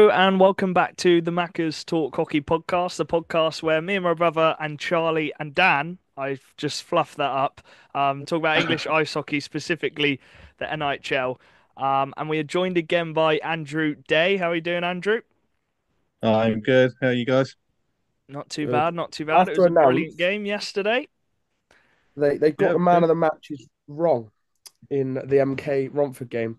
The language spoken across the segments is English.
Hello and welcome back to the Macca's Talk Hockey podcast, the podcast where me and my brother and Charlie and Dan, I've just fluffed that up, talk about English ice hockey, specifically the NIHL. And we are joined again by Andrew Day. How are you doing, Andrew? I'm good. How are you guys? Not too Good. bad, not too bad. It was After a brilliant announced, game yesterday. they got Yeah, the man good. of the matches wrong in the MK Romford game.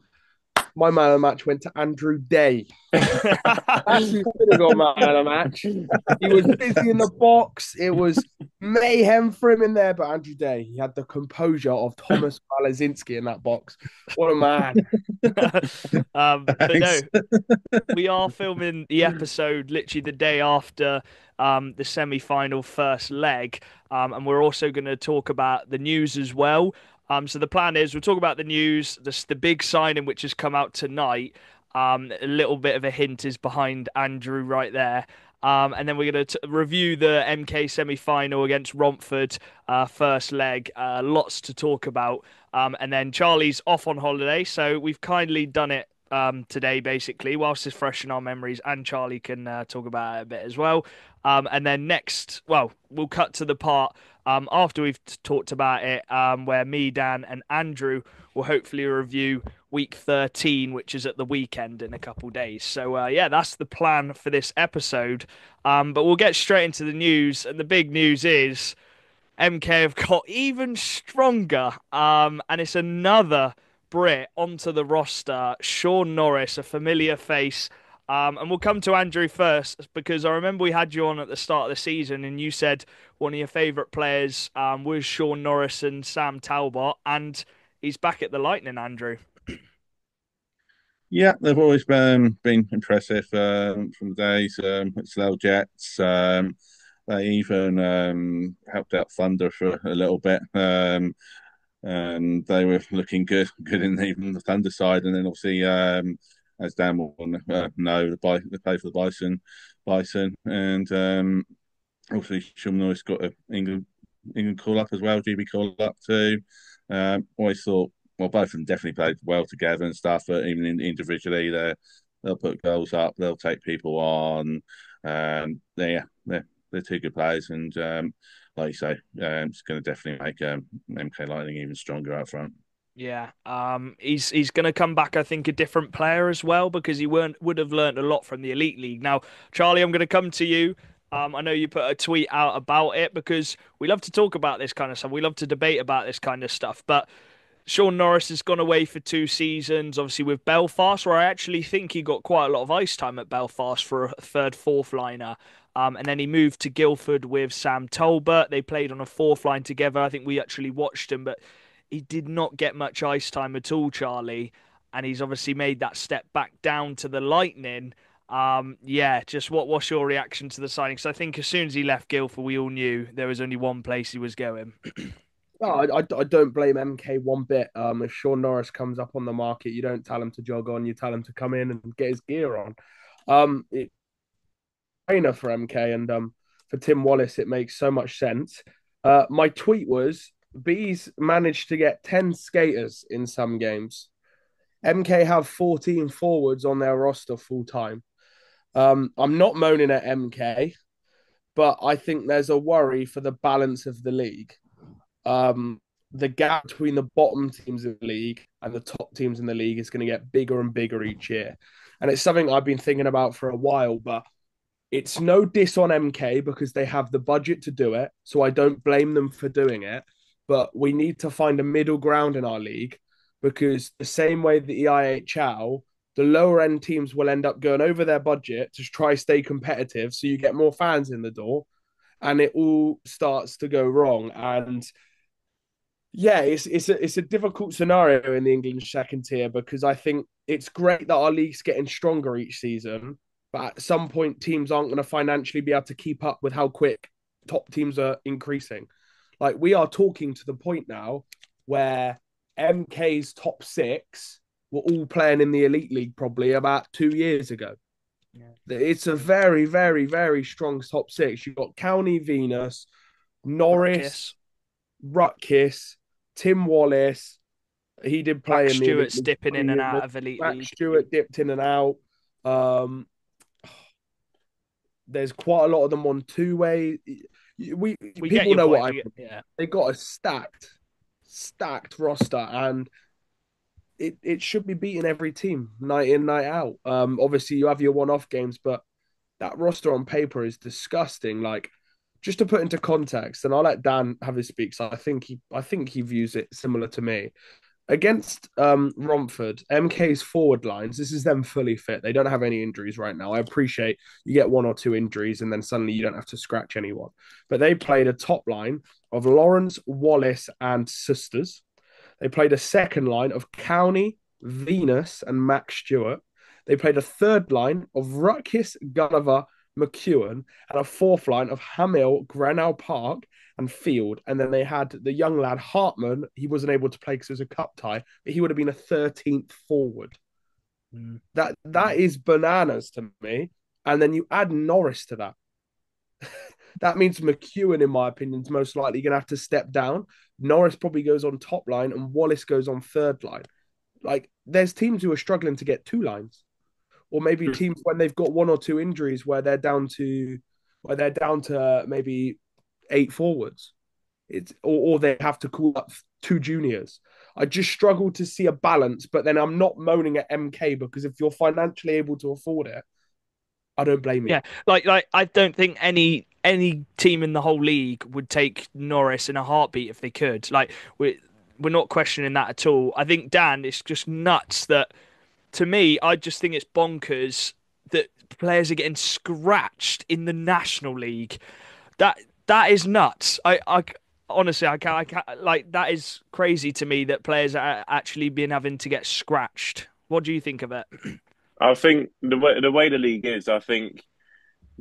My man of the match went to Andrew Day. That's who should have got man of the match. He was busy in the box. It was mayhem for him in there, but Andrew Day, he had the composure of Thomas Malazinski in that box. What a man. But Thanks. no, we are filming the episode literally the day after the semi-final first leg, and we're also going to talk about the news as well. So the plan is we'll talk about the news, the big signing which has come out tonight. A little bit of a hint is behind Andrew right there. And then we're going to review the MK semi-final against Romford, first leg. Lots to talk about. And then Charlie's off on holiday, so we've kindly done it today, basically, whilst it's fresh in our memories, and Charlie can talk about it a bit as well. And then next, well, we'll cut to the part after we've talked about it, where me, Dan, and Andrew will hopefully review week 13, which is at the weekend in a couple days. So, yeah, that's the plan for this episode. But we'll get straight into the news, and the big news is MK have got even stronger. And it's another Brit onto the roster, Sean Norris, a familiar face. And we'll come to Andrew first because I remember we had you on at the start of the season and you said one of your favourite players was Sean Norris and Sam Talbot, and he's back at the Lightning, Andrew. Yeah, they've always been impressive from the days at Slough Jets. They even helped out Thunder for a little bit, and they were looking good in even the Thunder side. And then obviously, as Dan will know, they play for the Bison, and obviously Sean Norris got a England call up as well, GB call up too. Always thought, well, both of them definitely played well together and stuff, but even individually, they'll put goals up, they'll take people on. They're two good players, and like you say, it's going to definitely make MK Lightning even stronger up front. Yeah, he's going to come back, I think, a different player as well because he weren't would have learned a lot from the Elite League. Now, Charlie, I'm going to come to you. I know you put a tweet out about it because we love to talk about this kind of stuff. We love to debate about this kind of stuff. But Sean Norris has gone away for 2 seasons, obviously with Belfast, where I actually think he got quite a lot of ice time at Belfast for a third, fourth liner. And then he moved to Guildford with Sam Talbot. They played on a fourth line together. I think we actually watched him, but he did not get much ice time at all, Charlie. And he's obviously made that step back down to the Lightning. Yeah, just what's your reaction to the signing? Because I think as soon as he left Guildford, we all knew there was only one place he was going. No, I don't blame MK one bit. If Sean Norris comes up on the market, you don't tell him to jog on, you tell him to come in and get his gear on. It, trainer for MK and for Tim Wallace, it makes so much sense. My tweet was Bees managed to get 10 skaters in some games. MK have 14 forwards on their roster full time. I'm not moaning at MK, but I think there's a worry for the balance of the league. The gap between the bottom teams in the league and the top teams in the league is going to get bigger and bigger each year. And it's something I've been thinking about for a while, but it's no diss on MK because they have the budget to do it. So I don't blame them for doing it. But we need to find a middle ground in our league because the same way the EIHL, the lower end teams will end up going over their budget to try stay competitive. So you get more fans in the door and it all starts to go wrong. And yeah, it's a difficult scenario in the English second tier because I think it's great that our league's getting stronger each season, but at some point teams aren't going to financially be able to keep up with how quick top teams are increasing. Like we are talking to the point now where MK's top six were all playing in the elite league probably about 2 years ago. Yeah. It's a very, very, very strong top six. You've got County Venus, Norris, Ruckus. Rutkiss, Tim Wallace. He did play Max in the Elite Stewart's League dipping for a in and year. out of Elite Matt League. Stewart dipped in and out. Um, There's quite a lot of them on two-way. We We get people your know point. what I mean. Yeah. They got a stacked roster, and it should be beating every team night in, night out. Obviously you have your one-off games, but that roster on paper is disgusting. Like, just to put into context, and I'll let Dan have his speak. So I think he views it similar to me. Against Romford, MK's forward lines, this is them fully fit. They don't have any injuries right now. I appreciate you get one or two injuries and then suddenly you don't have to scratch anyone. But they played a top line of Lawrence, Wallace, and Sisters. They played a second line of Cowney, Venus, and Max Stewart. They played a third line of Rutkis, Gulliver, McEwen, and a fourth line of Hamill, Grenell Park, and Field. And then they had the young lad Hartman. He wasn't able to play because it was a cup tie, but he would have been a 13th forward. Mm. That is bananas to me. And then you add Norris to that. That means McEwen, in my opinion, is most likely going to have to step down. Norris probably goes on top line, and Wallace goes on third line. Like, there's teams who are struggling to get two lines, or maybe teams when they've got one or two injuries where they're down to maybe eight forwards. Or they have to call up two juniors. I just struggle to see a balance, but then I'm not moaning at MK because if you're financially able to afford it, I don't blame you. Yeah, like I don't think any team in the whole league would take Norris in a heartbeat if they could. Like we're not questioning that at all. I think Dan, it's just nuts that to me, I just think it's bonkers that players are getting scratched in the National League. That that is nuts. I honestly I can't like that is crazy to me that players are actually been having to get scratched. What do you think of it? I think the way the league is, I think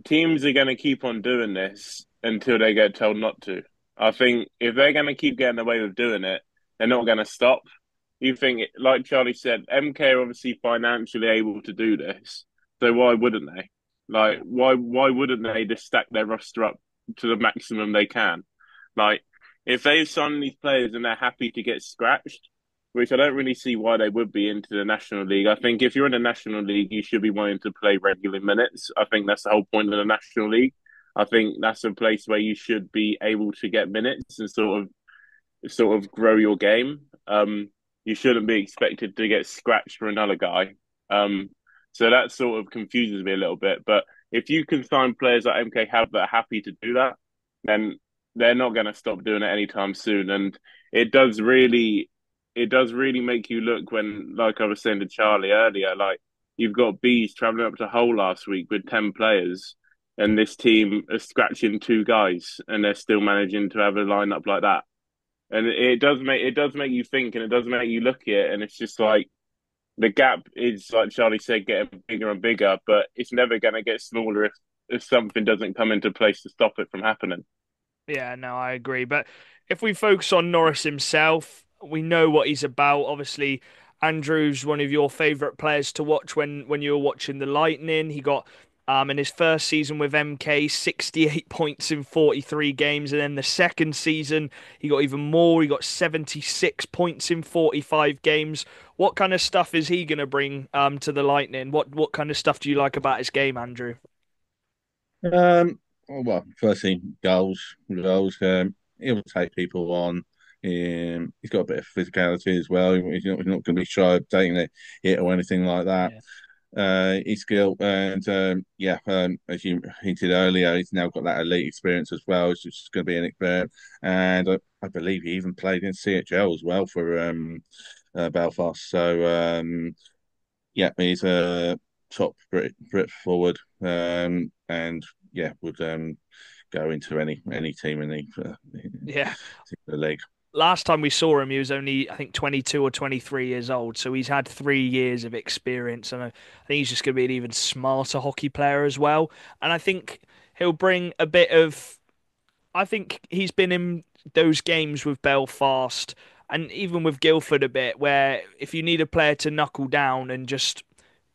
teams are going to keep on doing this until they get told not to. I think if they're going to keep getting away with doing it, they're not going to stop. You think, like Charlie said, MK are obviously financially able to do this, so why wouldn't they? Like, why wouldn't they just stack their roster up to the maximum they can? Like, if they sign these players and they're happy to get scratched, which I don't really see why they would be into the National League. I think if you're in the National League, you should be wanting to play regular minutes. I think that's the whole point of the National League. I think that's a place where you should be able to get minutes and sort of grow your game. You shouldn't be expected to get scratched for another guy. So that sort of confuses me a little bit. But if you can sign players like MK have that are happy to do that, then they're not going to stop doing it anytime soon. And it does really, it does really make you look when, like I was saying to Charlie earlier, like you've got bees traveling up to Hull last week with 10 players, and this team are scratching two guys, and they're still managing to have a lineup like that. And it does make you think, and it does make you look at it, and it's just like the gap is, like Charlie said, getting bigger and bigger, but it's never going to get smaller if something doesn't come into place to stop it from happening. Yeah, no, I agree. But if we focus on Norris himself, we know what he's about. Obviously, Andrew's one of your favourite players to watch when you were watching the Lightning. He got in his first season with MK 68 points in 43 games, and then the second season he got even more. He got 76 points in 45 games. What kind of stuff is he going to bring to the Lightning? What kind of stuff do you like about his game, Andrew? Well, firstly, goals. He'll take people on. He's got a bit of physicality as well. He's not going to be shy of taking it or anything like that. Yeah. He's skilled, and yeah, as you hinted earlier, he's now got that elite experience as well. It's just going to be an experience, and I believe he even played in CHL as well for Belfast. So yeah, he's a top Brit forward, and yeah, would go into any team in Yeah. the league. Last time we saw him, he was only, I think, 22 or 23 years old. So he's had 3 years of experience. And I think he's just going to be an even smarter hockey player as well. And I think he'll bring a bit of. I think he's been in those games with Belfast and even with Guildford a bit, where if you need a player to knuckle down and just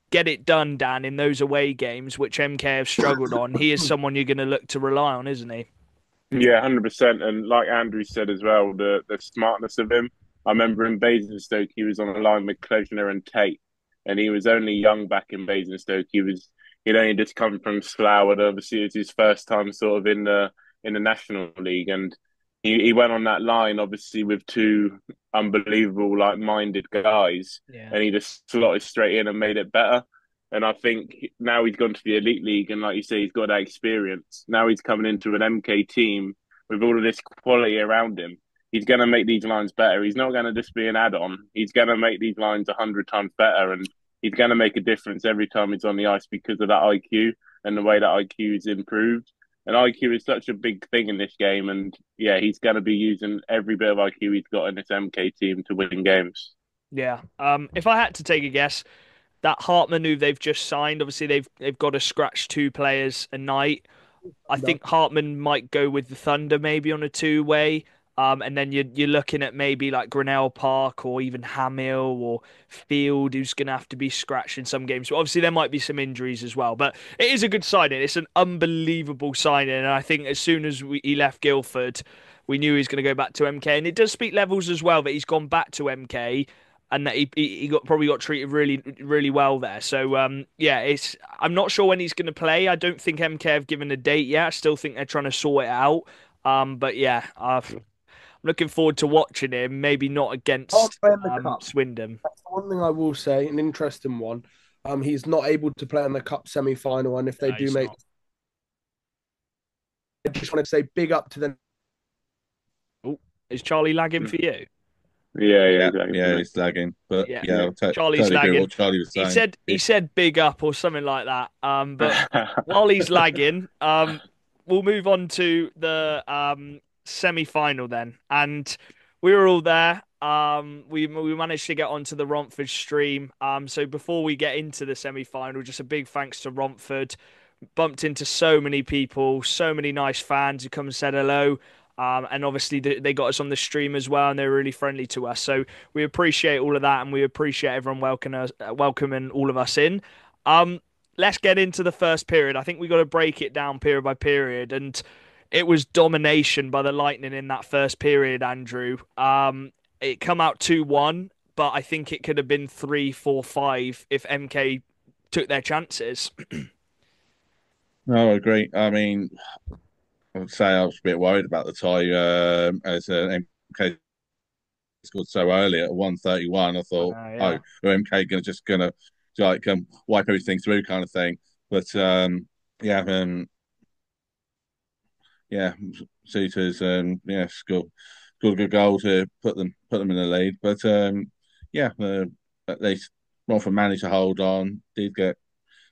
get it done, Dan, in those away games, which MK have struggled on, he is someone you're going to look to rely on, isn't he? Yeah, 100%. And like Andrew said as well, the smartness of him. I remember in Basingstoke, he was on a line with Klesner and Tate, and he was only young back in Basingstoke. He'd only just come from Slough, and obviously it was his first time sort of in the National League, and he went on that line obviously with two unbelievable like minded guys, Yeah. and he just slotted straight in and made it better. And I think now he's gone to the Elite League, and like you say, he's got that experience. Now he's coming into an MK team with all of this quality around him. He's going to make these lines better. He's not going to just be an add-on. He's going to make these lines 100 times better, and he's going to make a difference every time he's on the ice because of that IQ and the way that IQ is improved. And IQ is such a big thing in this game, and yeah, he's going to be using every bit of IQ he's got in this MK team to win games. Yeah. If I had to take a guess, that Hartman who they've just signed, obviously they've got to scratch two players a night. I No. think Hartman might go with the Thunder maybe on a two-way. And then you're looking at maybe like Grinnell Park or even Hamill or Field, who's going to have to be scratched in some games. But obviously there might be some injuries as well. But it is a good signing. It's an unbelievable signing, and I think as soon as he left Guildford, we knew he was going to go back to MK. And it does speak levels as well that he's gone back to MK. And that he probably got treated really well there. So yeah, it's I'm not sure when he's going to play. I don't think MK have given a date yet. I still think they're trying to sort it out. But yeah, I'm looking forward to watching him. Maybe not Can't against play in the cup. Swindon. That's the one thing I will say, an interesting one. He's not able to play in the cup semi-final, and if they No, do he's make, not. I just wanted to say big up to them. Oh, is Charlie lagging for you? Yeah, yeah, Yeah, exactly. yeah, he's lagging. But Yeah, yeah, Yeah. I'll Charlie's totally agree with lagging. what Charlie was He saying. said he said big up or something like that. But while he's lagging, we'll move on to the semi-final then. And we were all there. We managed to get onto the Romford stream. So before we get into the semi-final, just a big thanks to Romford. Bumped into so many people, so many nice fans who come and said hello. And obviously they got us on the stream as well, and they were really friendly to us. So we appreciate all of that, and we appreciate everyone welcoming all of us in. Um, let's get into the first period. I think we got to break it down period by period, and it was domination by the Lightning in that first period, Andrew. It come out 2-1, but I think it could have been 3-4-5 if MK took their chances. No, I agree. I mean, I would say I was a bit worried about the tie as MK scored so early at 1:31. I I thought, know, oh, yeah. are MK gonna like wipe everything through kind of thing. But yeah, yeah, Suitors yeah scored a good goal to put them in the lead. But yeah, at least Romford managed to hold on. Did get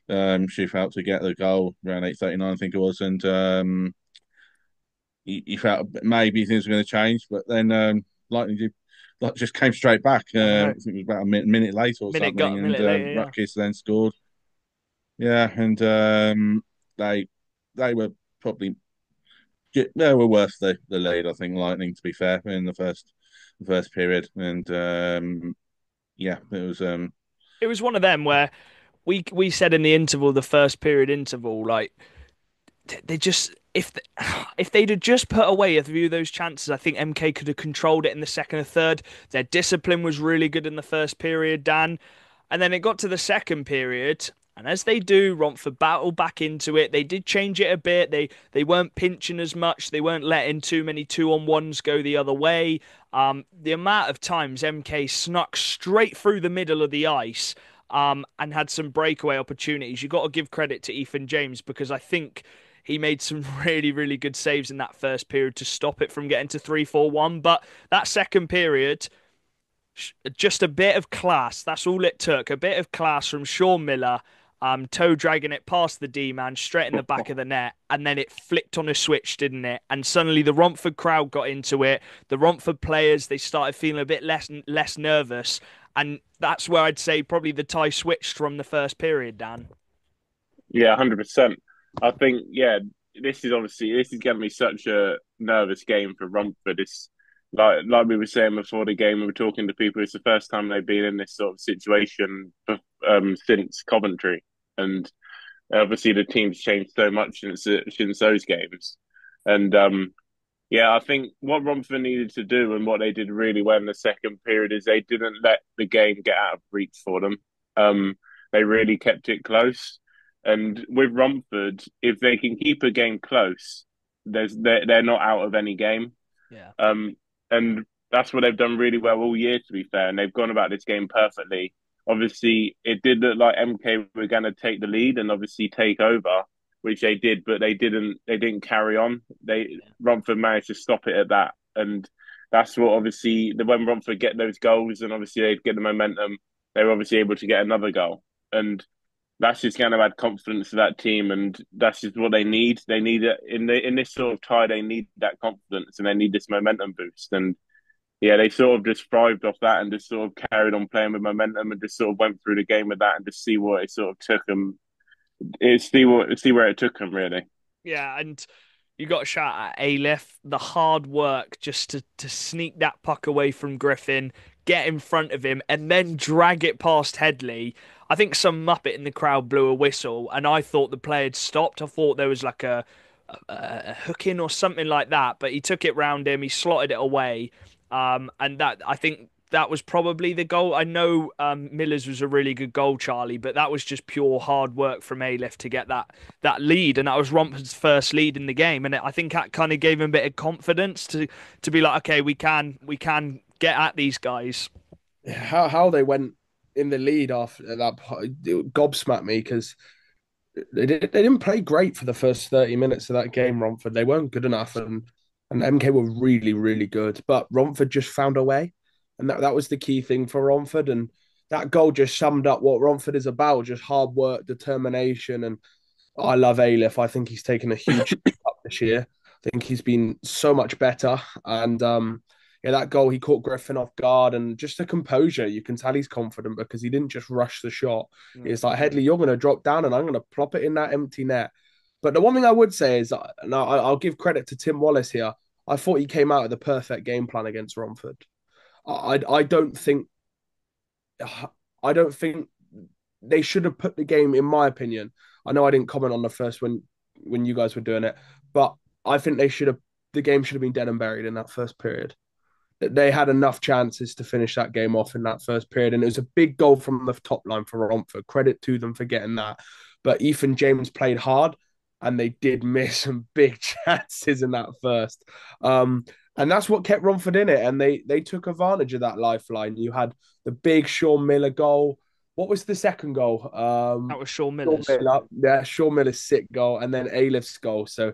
Shootout to get the goal around 8:39, I think it was, and he felt maybe things were going to change, but then Lightning did, like, just came straight back. I I know. think it was about a minute later or Minute got something, a and minute later, yeah. Rutgers then scored. Yeah, and they they were probably they were worth the lead. I think Lightning, to be fair, in the first period, and yeah, it was It was one of them where we said in the interval, the first period interval, like they just if they'd have just put away a few of those chances, I think MK could have controlled it in the second or third. Their discipline was really good in the first period, Dan, and then it got to the second period. And as they do, Romford battled back into it. They did change it a bit. They weren't pinching as much. They weren't letting too many 2-on-1s go the other way. The amount of times MK snuck straight through the middle of the ice and had some breakaway opportunities. You've got to give credit to Ethan James because I think he made some really good saves in that first period to stop it from getting to 3-4-1. But that second period, just a bit of class. That's all it took. A bit of class from Sean Miller, toe dragging it past the D man straight in the back of the net, and then it flicked on a switch, didn't it? And suddenly the Romford crowd got into it. The Romford players, they started feeling a bit less nervous, and that's where I'd say probably the tie switched from the first period, Dan. Yeah, 100%. I think, yeah, this is going to be such a nervous game for Romford. It's like we were saying before the game, we were talking to people. It's the first time they've been in this sort of situation since Coventry, and obviously the team's changed so much since those games. And yeah, I think what Romford needed to do and what they did really well in the second period is they didn't let the game get out of reach for them. They really kept it close. And with Romford, if they can keep a game close, they're not out of any game. Yeah. And that's what they've done really well all year, to be fair. And they've gone about this game perfectly. Obviously, it did look like MK were going to take the lead and obviously take over, which they did, but they didn't. They didn't carry on. Romford managed to stop it at that, and that's what obviously when Romford get those goals and obviously they get the momentum, they were obviously able to get another goal, and that's just going to add confidence to that team, and that's just what they need. They need it in this sort of tie. They need that confidence, and they need this momentum boost. And yeah, they sort of just thrived off that, and just sort of carried on playing with momentum, and just sort of went through the game with that, and just see what it sort of took them. See where it took them really. Yeah, and you got a shout at Aleph, the hard work just to sneak that puck away from Griffin, get in front of him, and then drag it past Headley. I think some muppet in the crowd blew a whistle, and I thought the play had stopped. I thought there was like a hook in or something like that, but he took it round him, he slotted it away, and that I think that was probably the goal. I know Miller's was a really good goal, Charlie, but that was just pure hard work from Aleph to get that lead, and that was Romford's first lead in the game, and I think that kind of gave him a bit of confidence to be like, okay, we can get at these guys. How they went in the lead after that it gobsmacked me because they didn't play great for the first 30 minutes of that game, Romford. They weren't good enough, and MK were really, really good. But Romford just found a way. And that was the key thing for Romford. And that goal just summed up what Romford is about, just hard work, determination. And I love Aleph. I think he's taken a huge step up this year. I think he's been so much better. And yeah, that goal, he caught Griffin off guard and just the composure. You can tell he's confident because he didn't just rush the shot. Mm. It's like, Headley, you're going to drop down and I'm going to plop it in that empty net. But the one thing I would say is, and I'll give credit to Tim Wallace here, I thought he came out with the perfect game plan against Romford. I don't think they should have put the game, in my opinion. I know I didn't comment on the first when you guys were doing it, but I think the game should have been dead and buried in that first period. They had enough chances to finish that game off in that first period, and it was a big goal from the top line for Romford. Credit to them for getting that. But Ethan James played hard, and they did miss some big chances in that first. And that's what kept Romford in it, and they took advantage of that lifeline. You had the big Sean Miller goal. What was the second goal? That was Shaw Sean Miller's. Miller, yeah, Sean Miller's sick goal, and then Aleph's goal. So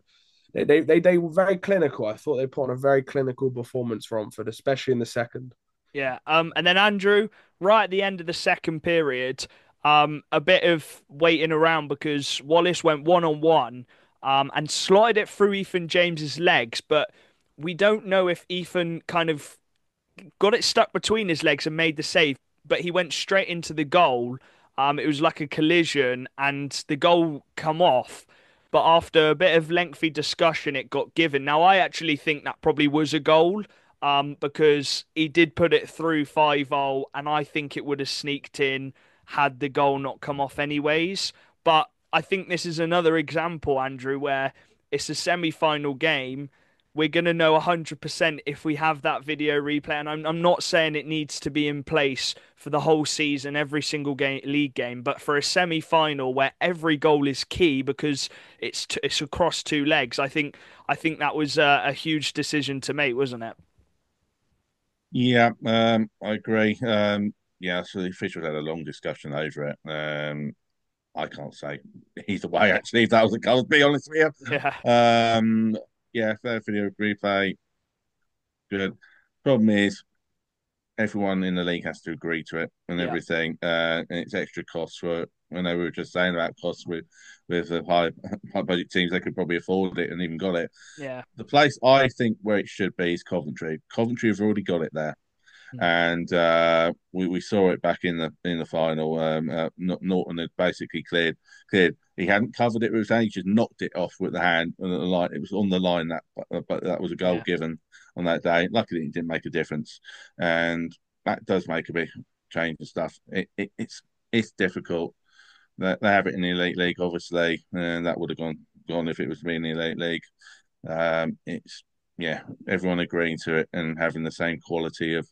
they were very clinical. I thought they put on a very clinical performance for Romford, especially in the second. Yeah. And then Andrew, right at the end of the second period, a bit of waiting around because Wallace went one on one, and slotted it through Ethan James's legs, but we don't know if Ethan kind of got it stuck between his legs and made the save, but he went straight into the goal. It was like a collision, and the goal come off. But after a bit of lengthy discussion, it got given. Now, I actually think that probably was a goal, because he did put it through 5-0, and I think it would have sneaked in had the goal not come off anyways. But I think this is another example, Andrew, where it's a semi-final game. We're going to know 100% if we have that video replay. And I'm not saying it needs to be in place for the whole season, every single game, league game, but for a semi-final where every goal is key because it's across two legs. I think that was a huge decision to make, wasn't it? Yeah, I agree. Yeah, so the officials had a long discussion over it. I can't say either way, actually, if that was a goal, to be honest with Yeah, you. Yeah, fair video replay, good. Problem is, everyone in the league has to agree to it and yeah, everything, and it's extra costs for it. When they were just saying about costs with the high budget teams, they could probably afford it and even got it. yeah. The place I think where it should be is Coventry. Coventry have already got it there, Mm. and we saw it back in the final. Norton had basically cleared. He hadn't covered it with his hand; he just knocked it off with the hand on the line. It was on the line but that was a goal Yeah. given on that day. Luckily, it didn't make a difference, and that does make a big change and stuff. It's difficult. They have it in the elite league, obviously, and that would have gone if it was me in the elite league. It's yeah, everyone agreeing to it and having the same quality of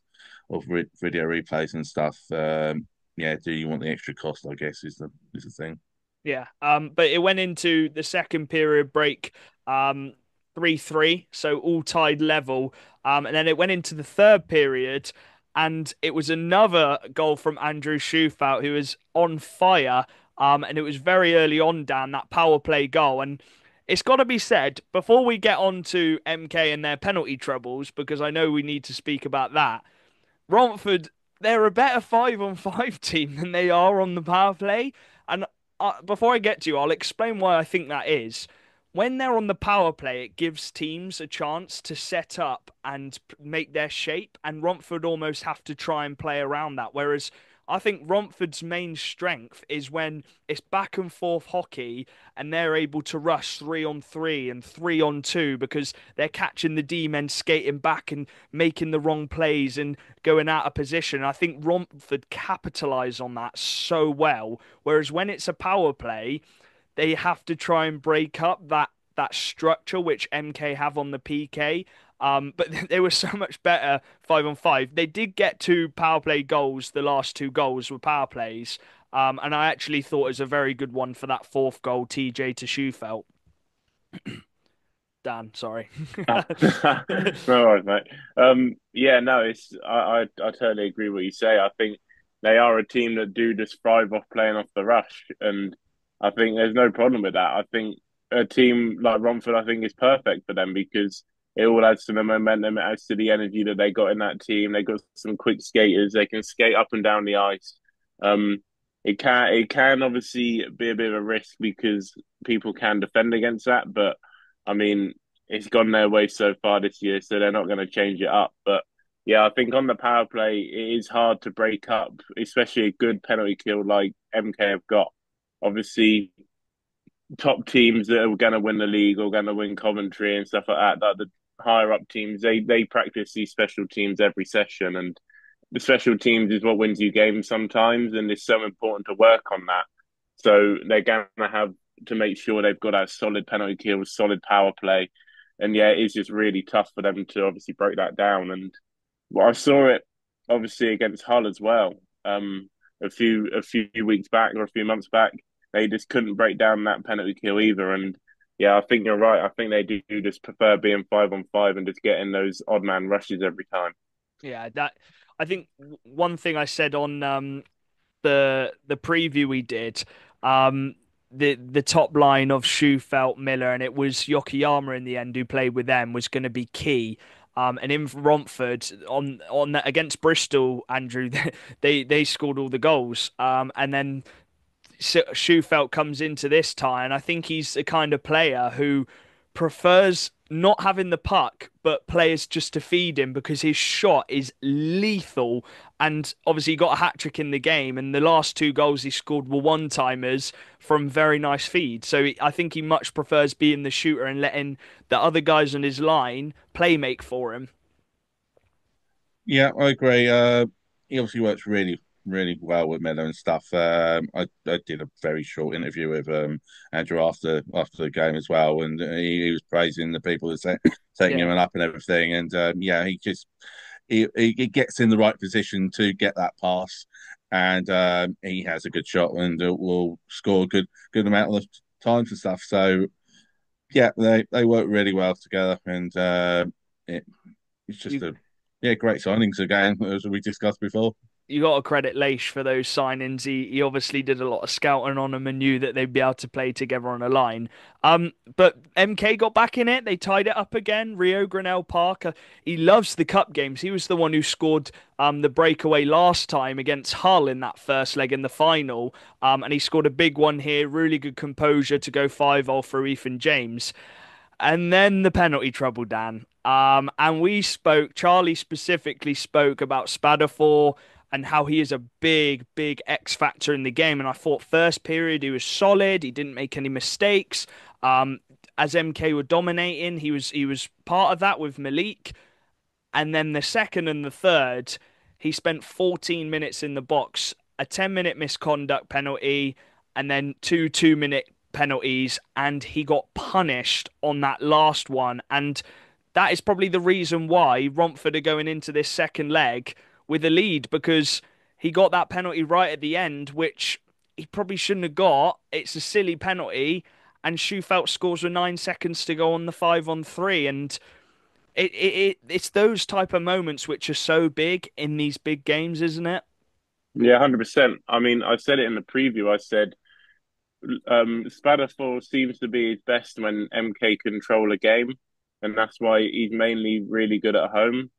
video replays and stuff. Yeah, do you want the extra cost? I guess is the thing. Yeah. But it went into the second period break, 3-3, so all tied level. And then it went into the third period, and it was another goal from Andrew Shufelt, who was on fire. And it was very early on, Dan, that power play goal. And it's got to be said, before we get on to MK and their penalty troubles, because I know we need to speak about that. Romford, they're a better 5-on-5 team than they are on the power play. And before I get to you, I'll explain why I think that is. When they're on the power play, it gives teams a chance to set up and make their shape, and Romford almost have to try and play around that. Whereas I think Romford's main strength is when it's back and forth hockey and they're able to rush 3-on-3 and 3-on-2 because they're catching the D men skating back and making the wrong plays and going out of position. I think Romford capitalise on that so well. Whereas when it's a power play, they have to try and break up that structure which MK have on the PK. But they were so much better 5-on-5. They did get two power play goals. The last two goals were power plays. And I actually thought it was a very good one for that fourth goal, TJ to Shufelt. Dan, sorry. Ah, no worries, mate. Yeah, no, I totally agree with what you say. I think they are a team that do just thrive off playing off the rush, and I think there's no problem with that. I think a team like Romford, I think, is perfect for them because it all adds to the momentum, it adds to the energy that they got in that team. They got some quick skaters; they can skate up and down the ice. Um, it can obviously be a bit of a risk because people can defend against that, but I mean, it's gone their way so far this year, so they're not going to change it up. But yeah, I think on the power play, it is hard to break up, especially a good penalty kill like MK have got. Obviously, top teams that are going to win the league or going to win Coventry and stuff like that, the higher up teams, they practice these special teams every session, and the special teams is what wins you games sometimes, and it's so important to work on that. So they're going to have to make sure they've got a solid penalty kill, solid power play, and yeah, it's just really tough for them to obviously break that down. And well, I saw it obviously against Hull as well. A few weeks back or a few months back, they just couldn't break down that penalty kill either. And yeah, I think you're right. I think they do just prefer being 5-on-5 and just getting those odd man rushes every time. Yeah, that I think one thing I said on the preview we did, the top line of Shufelt, Miller, and it was Yokoyama in the end who played with them was going to be key. And in Romford on that against Bristol, Andrew, they scored all the goals. And then Shufelt comes into this tie, and I think he's the kind of player who prefers not having the puck, but players just to feed him because his shot is lethal. And obviously, he got a hat trick in the game, and the last two goals he scored were one timers from very nice feed. So I think he much prefers being the shooter and letting the other guys on his line play make for him. Yeah, I agree. He obviously works really, really well with Miller and stuff. I did a very short interview with Andrew after the game as well, and he was praising the people that taking Yeah. him up and everything. And yeah, he gets in the right position to get that pass, and he has a good shot and will score a good amount of times and stuff. So yeah, they work really well together, and it, it's just You a great signings again, as we discussed before. you got to credit Leish for those signings. He obviously did a lot of scouting on them and knew that they'd be able to play together on a line. But MK got back in it. They tied it up again. Rio Granell Parker. He loves the cup games. He was the one who scored the breakaway last time against Hull in that first leg in the final. And he scored a big one here. Really good composure to go 5-0 for Ethan James. And then the penalty trouble, Dan. And we spoke, Charlie specifically spoke about Spadafor and how he is a big, big X factor in the game. And I thought first period he was solid. He didn't make any mistakes. As MK were dominating, he was part of that with Malik. And then the second and the third, he spent 14 minutes in the box, a 10-minute misconduct penalty, and then two 2-minute penalties, and he got punished on that last one. And that is probably the reason why Romford are going into this second leg with a lead because he got that penalty right at the end, which he probably shouldn't have got. It's a silly penalty, and Shufelt scores with 9 seconds to go on the 5-on-3, and it's those type of moments which are so big in these big games, isn't it? Yeah, 100%. I mean, I said it in the preview. I said Spadafor seems to be his best when MK control a game, and that's why he's mainly really good at home.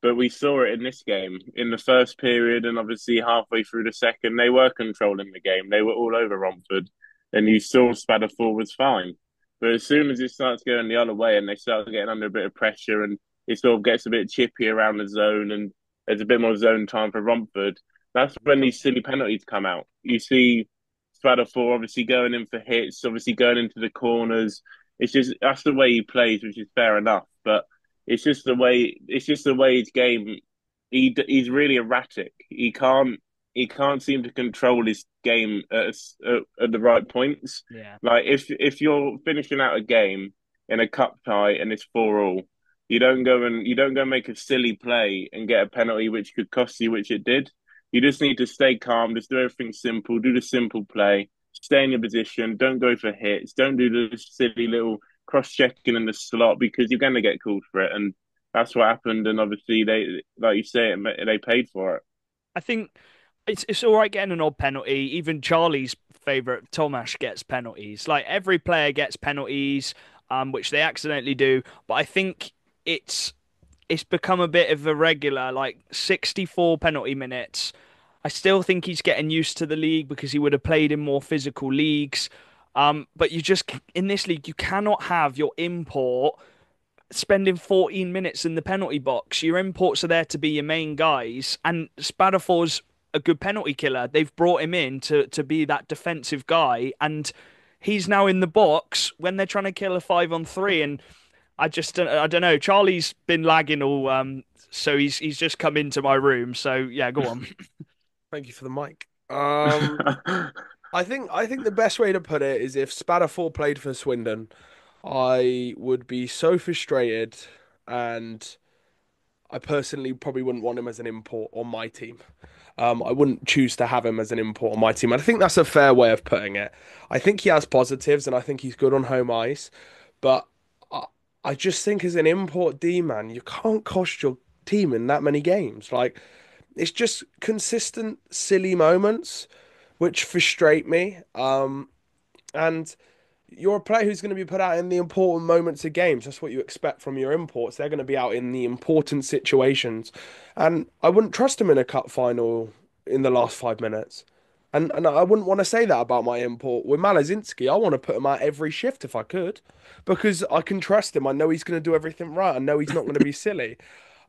But we saw it in this game in the first period, and obviously halfway through the second, they were controlling the game. They were all over Romford, and you saw Spadafor was fine. But as soon as it starts going the other way, and they start getting under a bit of pressure, and it sort of gets a bit chippy around the zone, and there's a bit more zone time for Romford, that's when these silly penalties come out. You see Spadafor obviously going in for hits, obviously going into the corners. It's just that's the way he plays, which is fair enough. But it's just the way his game. He's really erratic. He can't seem to control his game at the right points. Yeah. Like if you're finishing out a game in a cup tie and it's 4-4, you don't go make a silly play and get a penalty which could cost you, which it did. You just need to stay calm, just do everything simple, do the simple play, stay in your position, don't go for hits, don't do the silly little cross checking in the slot because you're going to get called for it. And that's what happened. And obviously, they, like you say, they paid for it. I think it's all right getting an odd penalty. Even Charlie's favourite Tomash gets penalties. Like every player gets penalties, which they accidentally do. But I think it's it's become a bit of a regular, like 64 penalty minutes. I still think he's getting used to the league because he would have played in more physical leagues. But you just in this league, you cannot have your import spending 14 minutes in the penalty box. Your imports are there to be your main guys, and Spadafor's a good penalty killer. They've brought him in to be that defensive guy, and he's now in the box when they're trying to kill a 5-on-3. And I don't know. Charlie's been lagging all, so he's just come into my room. So yeah, go on. Thank you for the mic. I think the best way to put it is if Spadafor played for Swindon, I would be so frustrated, and I personally probably wouldn't want him as an import on my team. I wouldn't choose to have him as an import on my team. And I think that's a fair way of putting it. I think he has positives, and I think he's good on home ice, but I, I just think as an import D man, you can't cost your team in that many games. Like it's just consistent silly moments which frustrate me. And you're a player who's going to be put out in the important moments of games. That's what you expect from your imports. They're going to be out in the important situations. And I wouldn't trust him in a cup final in the last 5 minutes. And I wouldn't want to say that about my import. With Malazinski, I want to put him out every shift if I could, because I can trust him. I know he's going to do everything right. I know he's not going to be silly.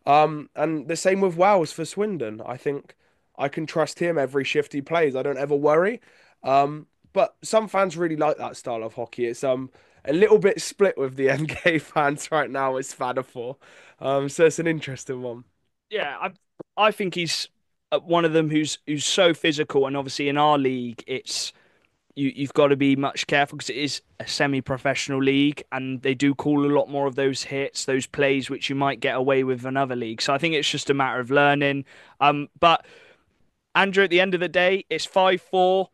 And the same with Wells for Swindon. I think I can trust him every shift he plays. I don't ever worry. But some fans really like that style of hockey. It's a little bit split with the MK fans right now as Spadafor. So it's an interesting one. Yeah, I think he's one of them who's so physical, and obviously in our league, it's you've got to be much careful because it is a semi-professional league, and they do call a lot more of those hits, those plays, which you might get away with another league. So I think it's just a matter of learning. But Andrew, at the end of the day, it's 5-4.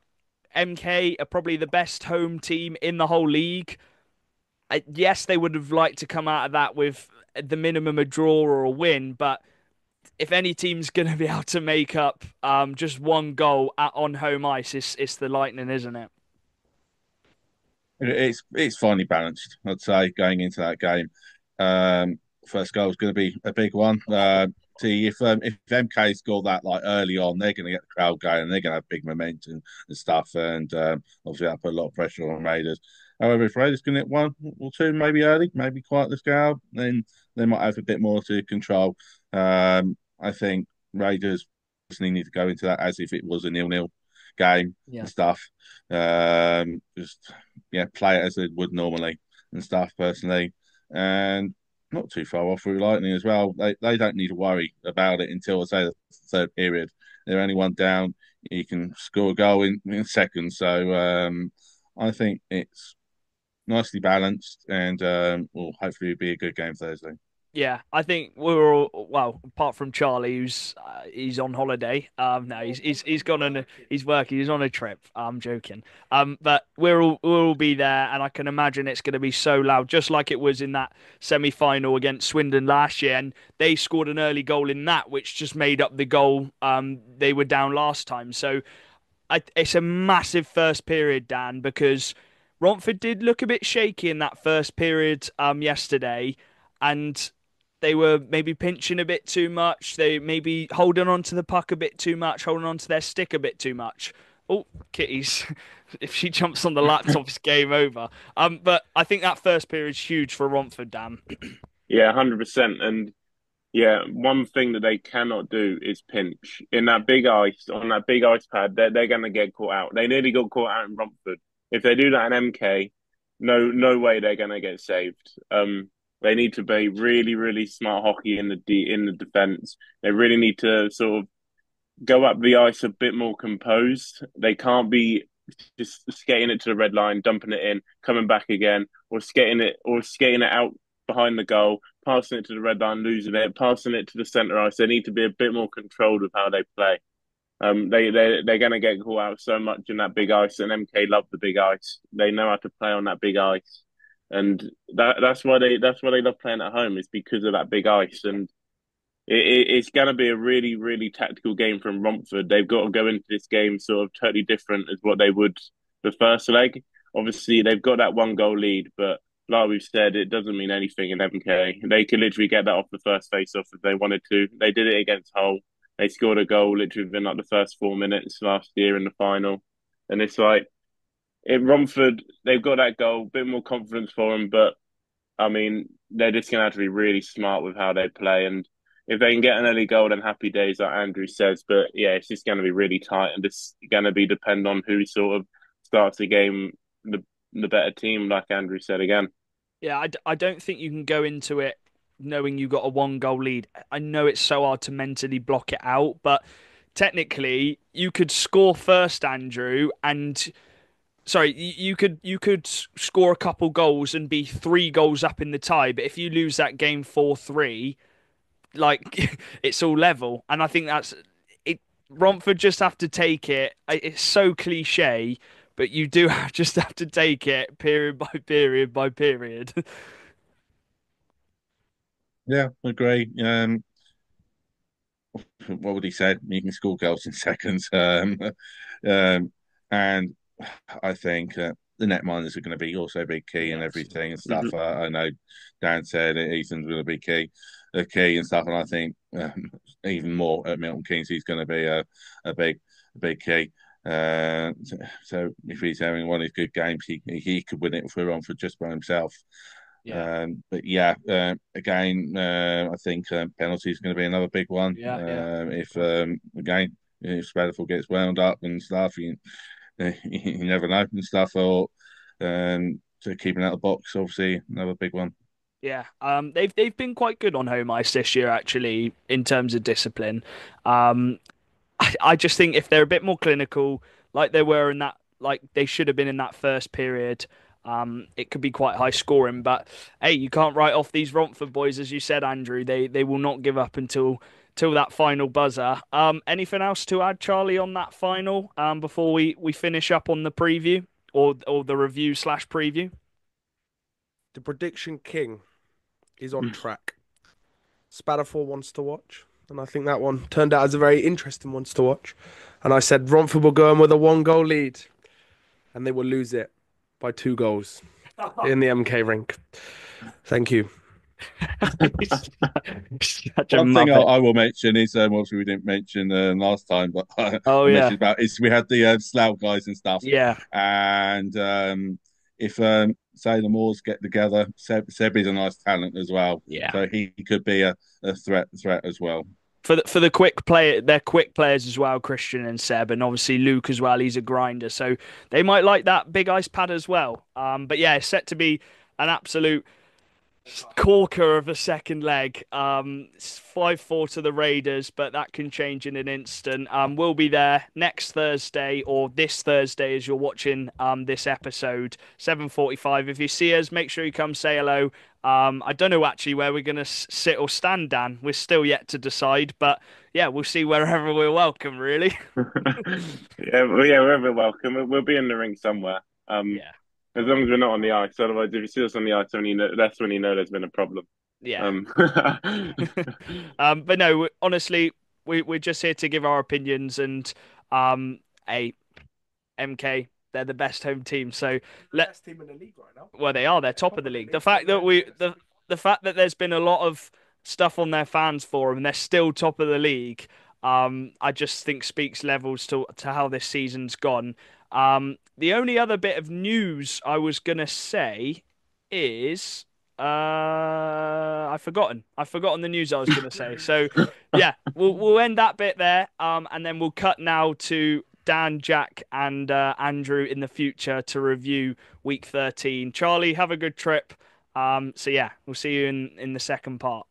MK are probably the best home team in the whole league. Yes, they would have liked to come out of that with the minimum a draw or a win, but if any team's going to be able to make up just one goal on home ice, it's the Lightning, isn't it? It's finely balanced, I'd say, going into that game. First goal is going to be a big one. See if MK score that like early on, they're going to get the crowd going, and they're going to have big momentum and stuff, and obviously that put a lot of pressure on Raiders. However, if Raiders can hit one or two, maybe early, maybe quiet the scale, then they might have a bit more to control. I think Raiders personally need to go into that as if it was a 0-0 game Yeah. and stuff. Just play it as they would normally and stuff personally, and not too far off through Lightning as well. They don't need to worry about it until I say the third period. They're only one down. You can score a goal in seconds. So I think it's nicely balanced, and will hopefully be a good game Thursday. Yeah, I think we're all well, apart from Charlie, who's he's on holiday. No, he's gone on he's working. He's on a trip. I'm joking. But we'll all be there, and I can imagine it's going to be so loud, just like it was in that semi-final against Swindon last year. And they scored an early goal in that, which just made up the goal they were down last time. So it's a massive first period, Dan, because Romford did look a bit shaky in that first period yesterday, and they were maybe pinching a bit too much. They maybe holding on to the puck a bit too much, holding on to their stick a bit too much. Oh, kitties. If she jumps on the laptop, it's game over. But I think that first period is huge for Romford, Dan. Yeah, 100%. And yeah, one thing that they cannot do is pinch in that big ice on that big ice pad. They're going to get caught out. They nearly got caught out in Romford. If they do that in MK, no way they're going to get saved. They need to be really really smart hockey in the defense. They really need to sort of go up the ice a bit more composed. They can't be just skating it to the red line, dumping it in, coming back again, or skating it out behind the goal, passing it to the red line, losing it, passing it to the centre ice. They need to be a bit more controlled with how they play. They're going to get caught out so much in that big ice, and MK love the big ice. They know how to play on that big ice, and that's why they love playing at home. Is because of that big ice, and it's going to be a really, really tactical game from Romford. They've got to go into this game sort of totally different as what they would the first leg. Obviously, they've got that one goal lead, but like we've said, it doesn't mean anything in MK. They could literally get that off the first face-off if they wanted to. They did it against Hull. They scored a goal literally within like the first 4 minutes last year in the final. And it's like, in Romford, they've got that goal, bit more confidence for them, but I mean, they're just going to have to be really smart with how they play. And if they can get an early goal, then happy days, like Andrew says. But yeah, it's just going to be really tight, and it's going to be depend on who sort of starts the game, the better team, like Andrew said again. Yeah, I don't think you can go into it knowing you got a one goal lead. I know it's so hard to mentally block it out, but technically you could score first, Andrew, and sorry, you could score a couple goals and be 3 goals up in the tie, but if you lose that game 4-3, like it's all level. And I think that's it. Romford just have to take it. It's so cliche, but you do just have to take it period by period by period. Yeah, agree. What would he said? You can score goals in seconds. Um, and I think the netminders are going to be also be key and Yes. everything and Hmm. stuff. I know Dan said it, Ethan's going to be key and stuff. And I think even more at Milton Keynes, he's going to be a big key. So if he's having one of his good games, he could win it for on for just by himself. Yeah, But yeah, again, I think penalty is going to be another big one. yeah, yeah. If again, if Spatterful gets wound up and stuff, you never know and stuff. Or so keeping out of the box, obviously, another big one. Yeah, they've been quite good on home ice this year, actually, in terms of discipline. Um, I just think if they're a bit more clinical, like they were in that, like they should have been in that first period, it could be quite high scoring. But hey, you can't write off these Romford boys, as you said, Andrew. They will not give up until that final buzzer. Anything else to add, Charlie, on that final? Before we finish up on the preview or the review slash preview. The prediction king is on track. Spatterfall wants to watch, and I think that one turned out as a very interesting one to watch. And I said Romford will go in with a 1 goal lead, and they will lose it by 2 goals in the MK rink. Thank you. Such a One thing muppet. I will mention is obviously we didn't mention last time, but I Oh yeah, mentioned about is we had the Slough guys and stuff, yeah, and if say the Moors get together, Seb is a nice talent as well, yeah. so he could be a threat as well. For the quick play, they're quick players as well, Christian and Seb, and obviously Luke as well. He's a grinder, so they might like that big ice pad as well. But yeah, it's set to be an absolute corker of a second leg. It's 5-4 to the Raiders, but that can change in an instant. We'll be there next Thursday or this Thursday as you're watching this episode, 7:45. If you see us, make sure you come say hello. I don't know actually where we're gonna sit or stand, Dan. We're still yet to decide, but yeah, we'll see wherever we're welcome, really. Yeah, wherever welcome. We'll be in the ring somewhere. Um, Yeah, as long as we're not on the ice. Otherwise, if you see us on the ice, when you know, that's when you know there's been a problem. yeah. Um, But no, honestly, we're just here to give our opinions and a MK. They're the best home team. So let Best team in the league right now. well, they are. They're top of the league. The fact that the fact that there's been a lot of stuff on their fans forum and they're still top of the league, I just think speaks levels to how this season's gone. The only other bit of news I was gonna say is I've forgotten the news I was gonna say. So yeah, we'll end that bit there. And then we'll cut now to Dan, Jack, and Andrew in the future to review week 13. Charlie, have a good trip. So yeah, we'll see you in the second part.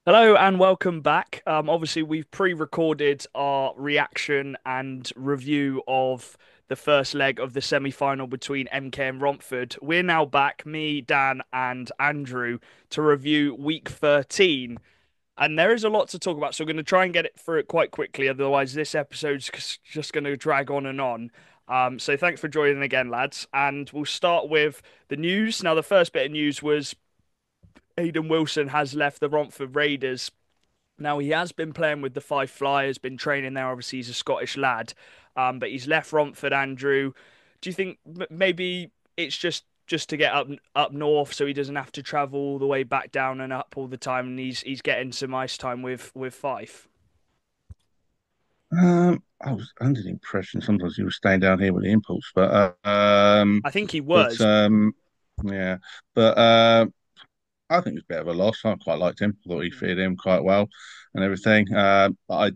Hello and welcome back. Obviously we've pre-recorded our reaction and review of the first leg of the semi-final between MK and Romford. We're now back, me, Dan, and Andrew, to review week 13. And there is a lot to talk about, so we're going to try and get it through it quite quickly. Otherwise, this episode's just going to drag on and on. So thanks for joining again, lads. And we'll start with the news. Now, the first bit of news was Aidan Wilson has left the Romford Raiders. Now, he has been playing with the Five Flyers, been training there. Obviously, he's a Scottish lad. But he's left Romford, Andrew. Do you think maybe it's just to get up north so he doesn't have to travel all the way back down and up all the time and he's getting some ice time with Fife? I was under the impression sometimes he was staying down here with the Impulse, I think he but was. yeah, but I think it was a bit of a loss. I quite liked him. I thought he fitted in quite well and everything. But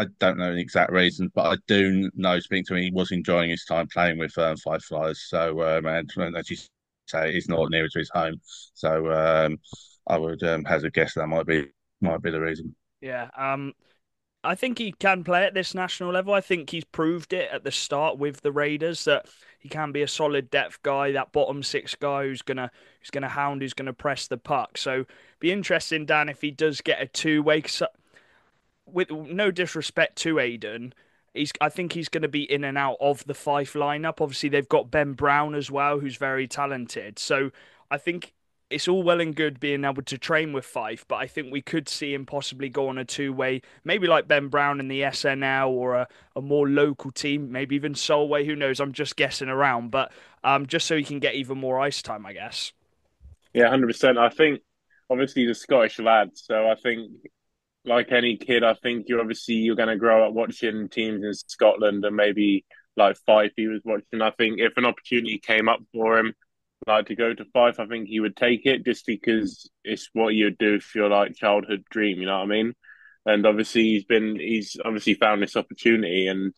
I don't know the exact reasons, but I do know, speaking to him, he was enjoying his time playing with Five Flyers. So, and as you say, he's not near to his home. So, I would hazard a guess that might be the reason. Yeah. I think he can play at this national level. I think he's proved it at the start with the Raiders that he can be a solid depth guy, that bottom six guy who's gonna hound, who's gonna press the puck. So be interesting, Dan, if he does get a two-way. With no disrespect to Aidan, I think he's going to be in and out of the Fife lineup. Obviously, they've got Ben Brown as well, who's very talented. So I think it's all well and good being able to train with Fife, but I think we could see him possibly go on a two-way, maybe like Ben Brown in the SNL or a more local team, maybe even Solway. Who knows? I'm just guessing around, but just so he can get even more ice time, I guess. yeah, 100%. I think obviously he's a Scottish lad, so I think like any kid, I think you're going to grow up watching teams in Scotland and maybe like Fife he was watching. I think if an opportunity came up for him, like to go to Fife, I think he would take it just because it's what you'd do for your like childhood dream. You know what I mean? And obviously he's obviously found this opportunity, and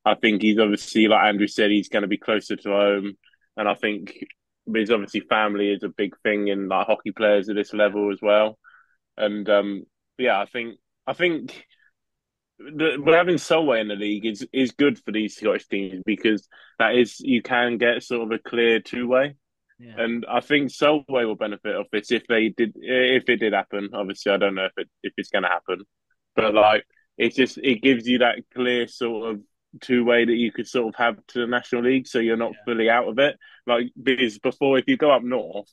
I think he's obviously like Andrew said, he's going to be closer to home, and I think his obviously family is a big thing in like hockey players at this level as well. And yeah, I think but having Solway in the league is good for these Scottish teams because that is you can get sort of a clear two way, Yeah. and I think Solway will benefit off this if it did happen. Obviously, I don't know if it's going to happen, but like it gives you that clear sort of two way that you could sort of have to the National League, so you're not Yeah. fully out of it. Like because before, if you go up north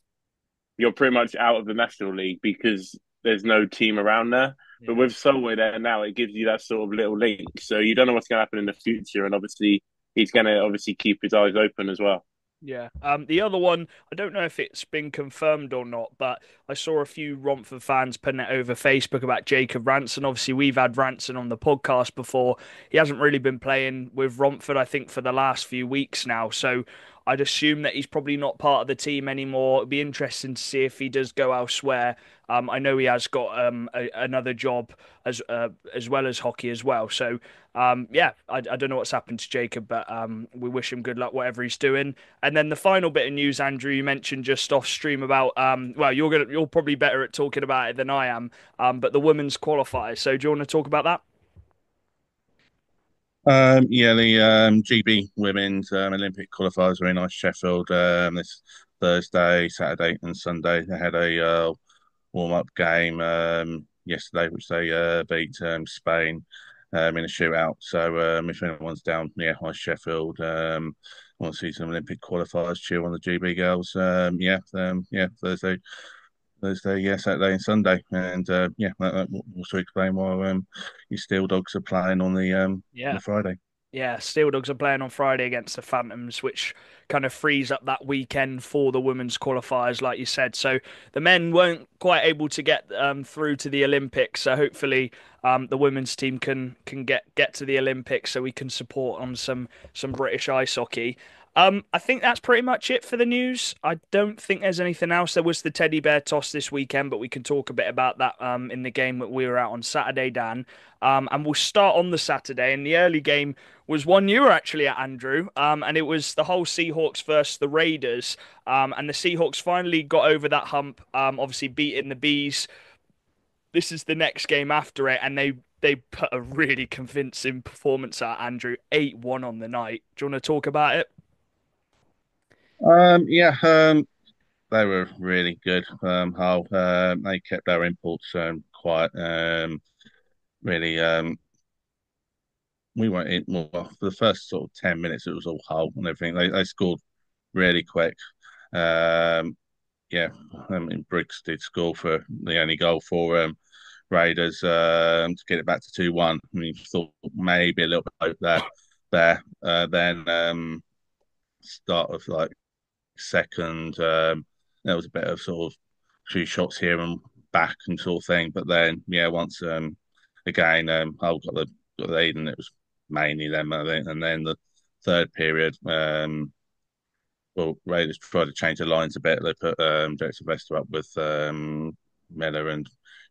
you're pretty much out of the National League because there's no team around there. But Yeah. with Solway there now, it gives you that sort of little link. So you don't know what's going to happen in the future, and obviously he's going to obviously keep his eyes open as well. Yeah. The other one, I don't know if it's been confirmed or not, but I saw a few Romford fans putting it over Facebook about Jacob Ranson. Obviously, we've had Ranson on the podcast before. He hasn't really been playing with Romford, I think, for the last few weeks now. So I'd assume that he's probably not part of the team anymore. It'd be interesting to see if he does go elsewhere. I know he has got another job as well as hockey as well. So yeah, I don't know what's happened to Jacob, but we wish him good luck whatever he's doing. And then the final bit of news, Andrew, you mentioned just off stream about well, you're probably better at talking about it than I am. But the women's qualifiers. So do you want to talk about that? Yeah, the GB Women's Olympic qualifiers are in Sheffield this Thursday, Saturday, and Sunday. They had a warm-up game yesterday, which they beat Spain in a shootout. So if anyone's down near High Sheffield, want to see some Olympic qualifiers, cheer on the GB girls. Yeah, Thursday, yeah, Saturday and Sunday, and yeah, that will also explain why your Steel Dogs are playing on Yeah. the Friday. Yeah, Steel Dogs are playing on Friday against the Phantoms, which kind of frees up that weekend for the women's qualifiers, like you said. So the men weren't quite able to get through to the Olympics. So hopefully the women's team can get to the Olympics, so we can support on some British ice hockey. I think that's pretty much it for the news. I don't think there's anything else. There was the teddy bear toss this weekend, but we can talk a bit about that in the game that we were out on Saturday, Dan. And we'll start on the Saturday. And the early game was one you were actually at, Andrew. And it was the whole Seahawks versus the Raiders. And the Seahawks finally got over that hump, obviously beating the Bees. This is the next game after it, and they put a really convincing performance out, Andrew. 8-1 on the night. Do you want to talk about it? Yeah, they were really good. How they kept their imports quiet. Really, we went in well, for the first sort of 10 minutes. It was all Hull and everything. They scored really quick. Um, yeah, I mean Briggs did score for the only goal for Raiders to get it back to 2-1. I mean, thought maybe a little bit hope there. Then start of like second. There was a bit of sort of few shots here and back and sort of thing. But then, yeah, once again, Hull got the lead, and it was mainly them, I think. And then the third period, well, Raiders tried to change the lines a bit. They put Jack Sylvester up with Miller and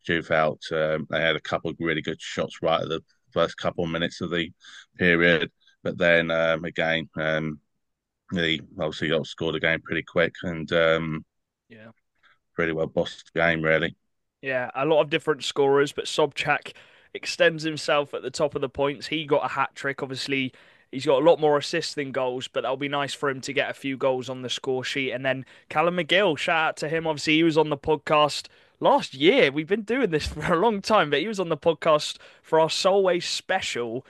Juve out. They had a couple of really good shots right at the first couple of minutes of the period. But then again, they obviously got scored again pretty quick, and Yeah. pretty well bossed the game, really. Yeah, a lot of different scorers, but Sobchak extends himself at the top of the points. He got a hat trick. Obviously, he's got a lot more assists than goals, but that'll be nice for him to get a few goals on the score sheet. And then Callum McGill, shout out to him. Obviously, he was on the podcast last year. We've been doing this for a long time, but he was on the podcast for our Solway special.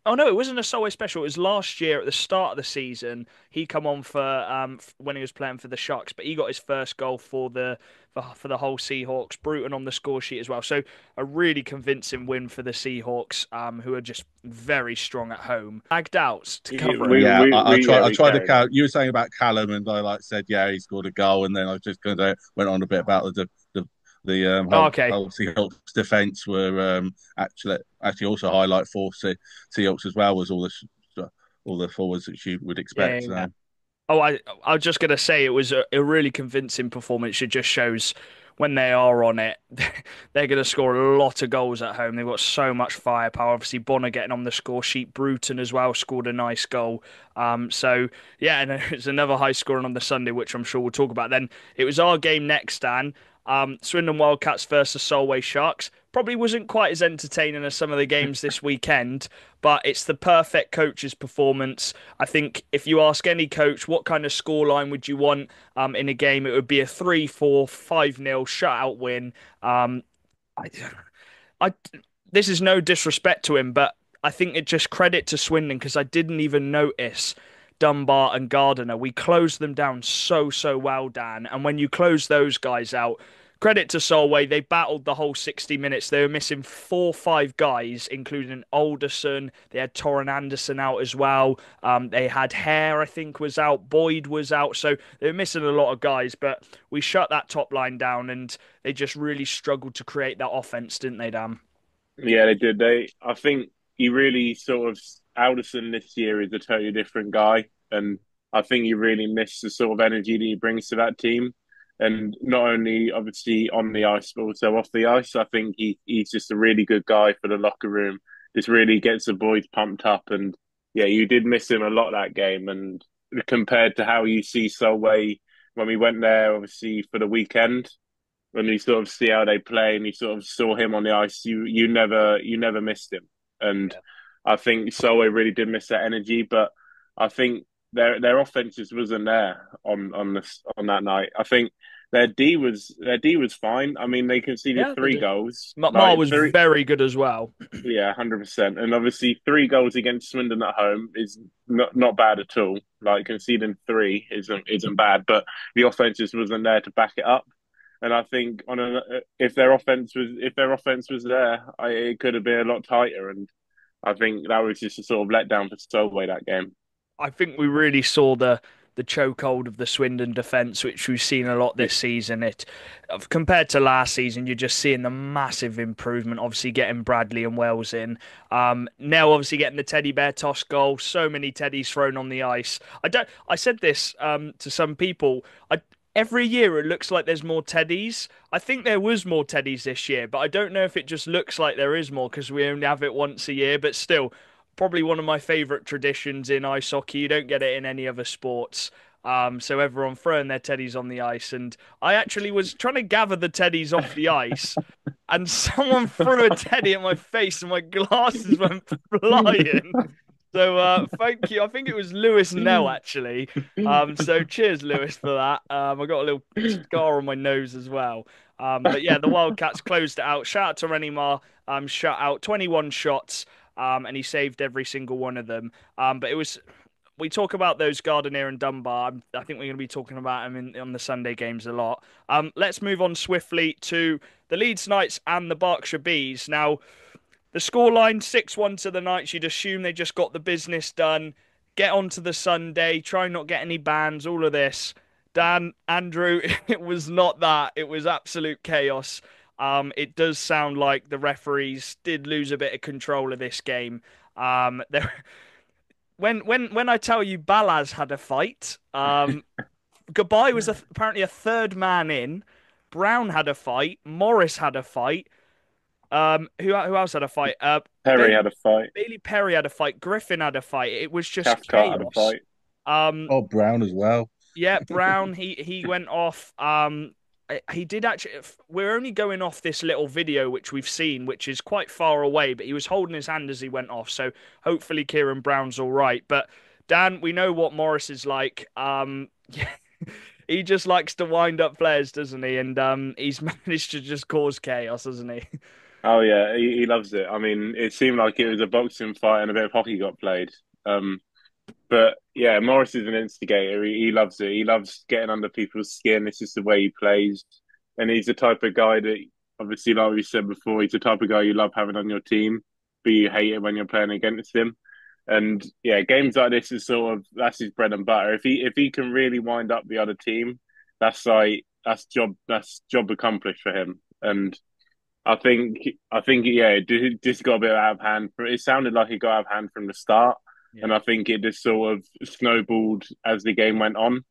Oh no, it wasn't a Solway special. It was last year at the start of the season. He come on for when he was playing for the Sharks, but he got his first goal for the whole Seahawks. Bruton on the score sheet as well. So a really convincing win for the Seahawks, who are just very strong at home. Bagged out to cover it. Yeah, Yeah, I we tried to carried count. You were saying about Callum, and I like said, yeah, he scored a goal, and then I just kind of went on a bit about the Oh, whole okay. whole Seahawks defense were actually also highlight for Seahawks as well was all the forwards that you would Yeah, expect. yeah, yeah. Oh, I was just gonna say it was a really convincing performance. It just shows when they are on it, they're gonna score a lot of goals at home. They've got so much firepower. Obviously, Bonner getting on the score sheet. Bruton as well scored a nice goal. So yeah, and it's another high scoring on the Sunday, which I'm sure we'll talk about. Then it was our game next, Dan. Swindon Wildcats versus Solway Sharks. Probably wasn't quite as entertaining as some of the games this weekend, but it's the perfect coach's performance. I think if you ask any coach what kind of scoreline would you want in a game, it would be a 3-4, 5-0 shutout win. I, I, this is no disrespect to him, but I think it just credit to Swindon because I didn't even notice Dunbar and Gardiner. We closed them down so well, Dan. And when you close those guys out, credit to Solway, they battled the whole 60 minutes. They were missing 4 or 5 guys, including Alderson. They had Torren Anderson out as well. They had Hare, I think, was out. Boyd was out. So they were missing a lot of guys, but we shut that top line down and they just really struggled to create that offense, didn't they, Dan? Yeah, they did. I think he really sort of Alderson this year is a totally different guy, and I think you really miss the sort of energy that he brings to that team. And not only obviously on the ice, but also off the ice. I think he's just a really good guy for the locker room. Just really gets the boys pumped up. And yeah, you did miss him a lot that game. And compared to how you see Solway when we went there, obviously for the weekend, when you sort of see how they play and you sort of saw him on the ice, you never missed him. And Yeah. I think Solway really did miss that energy, but I think their offense just wasn't there on that night. I think their D was fine. I mean, they conceded Yeah, they three did. goals, Ma like was three. very good as well. Yeah, 100%. And obviously, three goals against Swindon at home is not bad at all. Like conceding three isn't bad, but the offense just wasn't there to back it up. And I think if their offense was there, it could have been a lot tighter. And I think that was just a sort of letdown for Solway that game. I think we really saw the chokehold of the Swindon defence, which we've seen a lot Yeah, this season. Compared to last season, you're just seeing the massive improvement. Obviously, getting Bradley and Wells in. Now, obviously, getting the teddy bear toss goal. So many teddies thrown on the ice. I don't. I said this to some people. Every year it looks like there's more teddies. I think there was more teddies this year, but I don't know if it just looks like there is more because we only have it once a year. But still, probably one of my favourite traditions in ice hockey. You don't get it in any other sports. So everyone throwing their teddies on the ice, and I actually was trying to gather the teddies off the ice, and someone threw a teddy at my face, and my glasses went flying. So thank you. I think it was Lewis Nell actually. So cheers, Lewis, for that. I got a little scar on my nose as well. But yeah, the Wildcats closed it out. Shout out to Renimar. Shut out 21 shots. And he saved every single one of them. But it was. We talk about those Gardiner and Dunbar. I think we're going to be talking about them on the Sunday games a lot. Let's move on swiftly to the Leeds Knights and the Berkshire Bees. Now, the scoreline 6-1 to the Knights. You'd assume they just got the business done. Get on to the Sunday. Try and not get any bans. All of this. Dan, Andrew, it was not that. It was absolute chaos. It does sound like the referees did lose a bit of control of this game. There, when I tell you Balaz had a fight, Goodbye was apparently a third man in. Brown had a fight. Morris had a fight. Who else had a fight? Perry had a fight. Bailey Perry had a fight. Griffin had a fight. It was just Cathcart had a chaos. fight. Oh, Brown as well. Yeah, Brown. He went off. He did actually. We're only going off this little video which we've seen, which is quite far away. But he was holding his hand as he went off. So hopefully Kieran Brown's all right. But Dan, we know what Morris is like. Yeah, he just likes to wind up players, doesn't he? And he's managed to just cause chaos, hasn't he? Oh yeah, he loves it. I mean, it seemed like it was a boxing fight and a bit of hockey got played. Um, but yeah, Morris is an instigator. He loves it. He loves getting under people's skin. It's just the way he plays, and he's the type of guy that, obviously, like we said before, he's the type of guy you love having on your team, but you hate it when you're playing against him. And yeah, games like this is sort of that's his bread and butter. If he can really wind up the other team, that's job accomplished for him. And I think yeah, it just got a bit out of hand. It sounded like it got out of hand from the start, and Yeah. I think it just sort of snowballed as the game went on.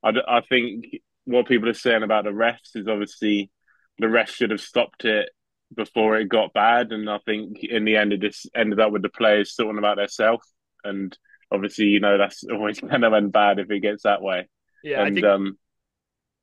I think what people are saying about the refs is obviously the refs should have stopped it before it got bad, and I think in the end it just ended up with the players sorting about themselves, and obviously that's always going to end bad if it gets that way. Yeah, I And think.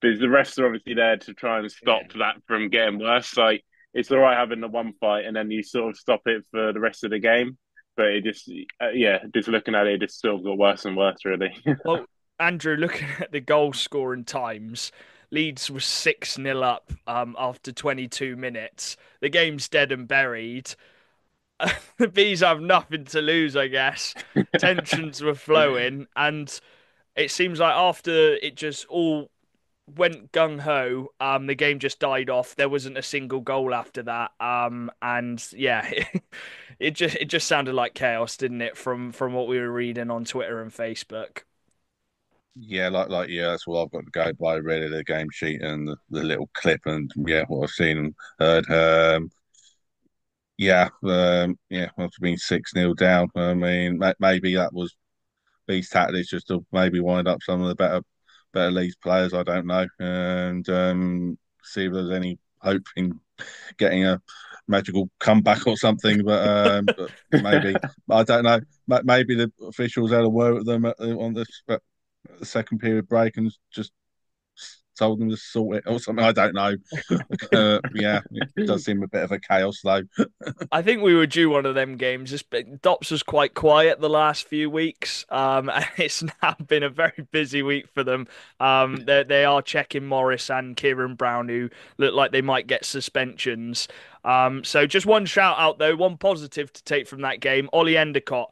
but the refs are obviously there to try and stop Yeah. that from getting worse. Like it's all right having the one fight, and then you sort of stop it for the rest of the game. But it just, yeah, just looking at it, it just sort of got worse and worse, really. Well, Andrew, looking at the goal scoring times, Leeds was 6-0 up after 22 minutes. The game's dead and buried. The Bees have nothing to lose, I guess. Tensions were flowing, and it seems like after it just all went gung ho, the game just died off. There wasn't a single goal after that. And yeah, it just sounded like chaos, didn't it? From what we were reading on Twitter and Facebook. Yeah, yeah, that's what I've got to go by. Really, the game sheet and the little clip, and yeah, what I've seen and heard. Yeah, yeah, well, it's been 6-0 down. I mean, maybe that was these tactics just to maybe wind up some of the better Leeds players. I don't know, and see if there's any hope in getting a magical comeback or something. But maybe I don't know. Maybe the officials had a word with them on the second period break and just told them to sort it or something. I don't know. Yeah, it does seem a bit of a chaos though. I think we were due one of them games. Dops was quite quiet the last few weeks, and it's now been a very busy week for them. They are checking Morris and Kieran Brown, who look like they might get suspensions. So just one shout out though, one positive to take from that game. Ollie Endicott.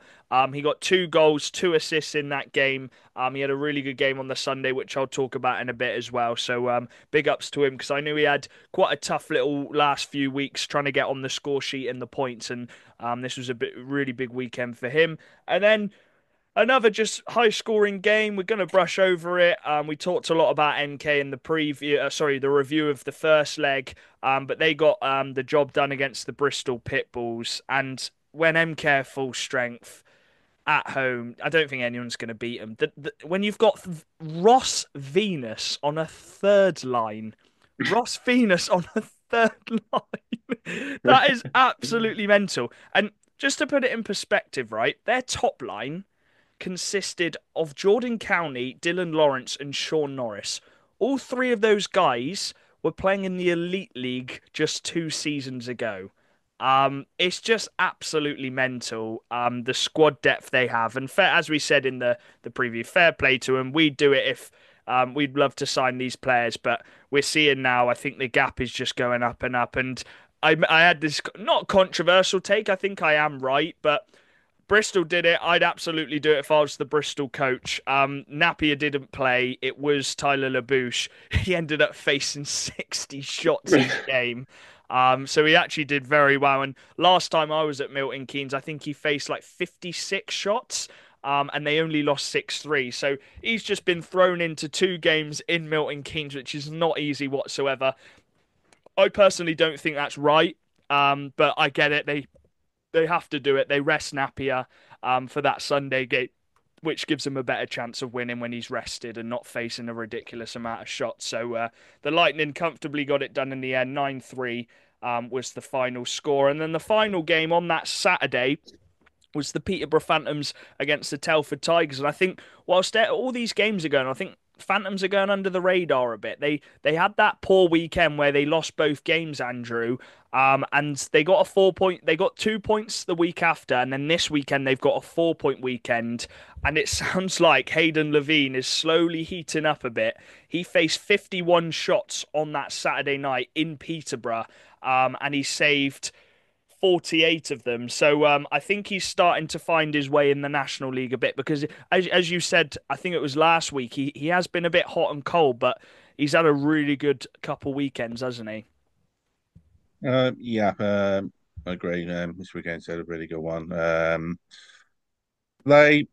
He got 2 goals, 2 assists in that game. He had a really good game on the Sunday, which I'll talk about in a bit as well. So big ups to him because I knew he had quite a tough little last few weeks trying to get on the score sheet and the points, and this was a really big weekend for him. And then another just high scoring game. We're going to brush over it. We talked a lot about NK in the preview, the review of the first leg, but they got the job done against the Bristol Pitbulls. And when MK are full strength at home, I don't think anyone's going to beat them. When you've got Ross Venus on a third line, Ross Venus on a third line, that is absolutely mental. And just to put it in perspective, right, their top line consisted of Jordan County, Dylan Lawrence, and Sean Norris. All three of those guys were playing in the Elite League just 2 seasons ago. It's just absolutely mental. The squad depth they have, and fair, as we said in the preview, fair play to them. We'd do it if we'd love to sign these players, but we're seeing now. I think the gap is just going up and up. And I had this not controversial take. I think I am right, but Bristol did it. I'd absolutely do it if I was the Bristol coach. Napier didn't play. It was Tyler LaBouche. He ended up facing 60 shots in the game. So he actually did very well. And last time I was at Milton Keynes, I think he faced like 56 shots. And they only lost 6-3. So he's just been thrown into 2 games in Milton Keynes, which is not easy whatsoever. I personally don't think that's right. But I get it. They have to do it. They rest Napier for that Sunday game, which gives him a better chance of winning when he's rested and not facing a ridiculous amount of shots. So the Lightning comfortably got it done in the end. 9-3 was the final score. And then the final game on that Saturday was the Peterborough Phantoms against the Telford Tigers. And I think whilst all these games are going, I think Phantoms are going under the radar a bit. They had that poor weekend where they lost both games, Andrew, and they got a 4 point. They got 2 points the week after, and then this weekend they've got a 4 point weekend. And it sounds like Hayden Levine is slowly heating up a bit. He faced 51 shots on that Saturday night in Peterborough, and he saved 48 of them. So I think he's starting to find his way in the National League a bit because, as you said, I think it was last week, he has been a bit hot and cold, but he's had a really good couple weekends, hasn't he? Yeah, I agree. This weekend's had a really good one. They,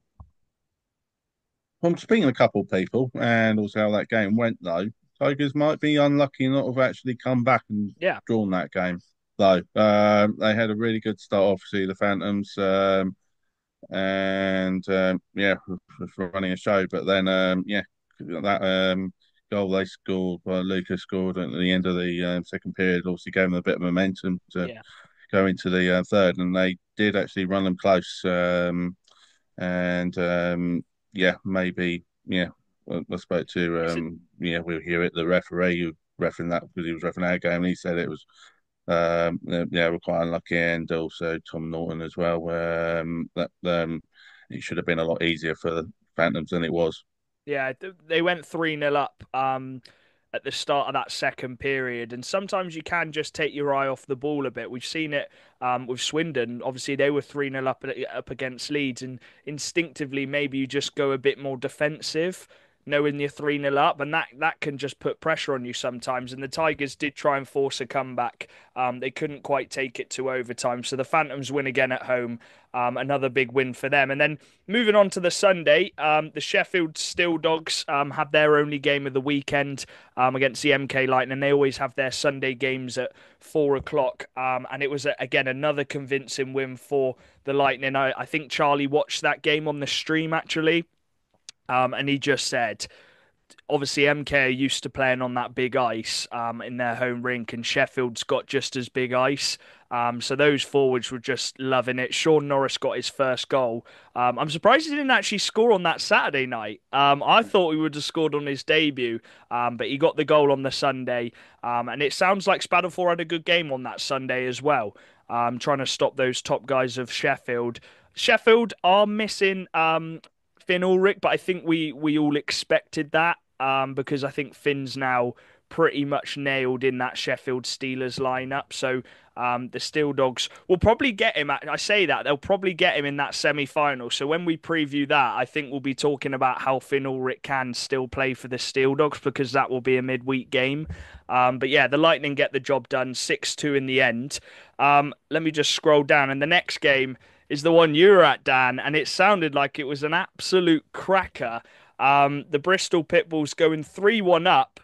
I'm speaking to a couple of people, and also how that game went. Though Tigers might be unlucky not to have actually come back and Yeah. drawn that game. Though they had a really good start, obviously the Phantoms, and yeah, for running a show. But then yeah, that goal they scored, Lucas scored at the end of the second period, obviously gave them a bit of momentum to Yeah. go into the third, and they did actually run them close. And yeah, maybe yeah. I spoke to Is it? yeah, we'll hear it. The referee who refereeing that because he was refereeing our game, and he said it was yeah, we're quite unlucky, and also Tom Norton as well. That it should have been a lot easier for the Phantoms than it was. Yeah, they went 3-0 up at the start of that second period, and sometimes you can just take your eye off the ball a bit. We've seen it with Swindon. Obviously, they were 3-0 up against Leeds, and instinctively, maybe you just go a bit more defensive, knowing you're 3-0 up, and that can just put pressure on you sometimes. And the Tigers did try and force a comeback. They couldn't quite take it to overtime, so the Phantoms win again at home. Another big win for them. And then moving on to the Sunday, the Sheffield Steel Dogs have their only game of the weekend against the MK Lightning. They always have their Sunday games at 4 o'clock. And it was, again, another convincing win for the Lightning. I think Charlie watched that game on the stream, actually. And he just said, obviously MK are used to playing on that big ice in their home rink, and Sheffield's got just as big ice. So those forwards were just loving it. Sean Norris got his first goal. I'm surprised he didn't actually score on that Saturday night. I thought he would have scored on his debut, but he got the goal on the Sunday. And it sounds like Spadafor had a good game on that Sunday as well, trying to stop those top guys of Sheffield. Sheffield are missing Finn Ulrich, but I think we all expected that because I think Finn's now pretty much nailed in that Sheffield Steelers lineup. So the Steel Dogs will probably get him. I say that they'll probably get him in that semi-final. So when we preview that, I think we'll be talking about how Finn Ulrich can still play for the Steel Dogs because that will be a midweek game. But yeah, the Lightning get the job done, 6-2 in the end. Let me just scroll down, and the next game is the one you were at, Dan, and it sounded like it was an absolute cracker. The Bristol Pitbulls going 3-1 up,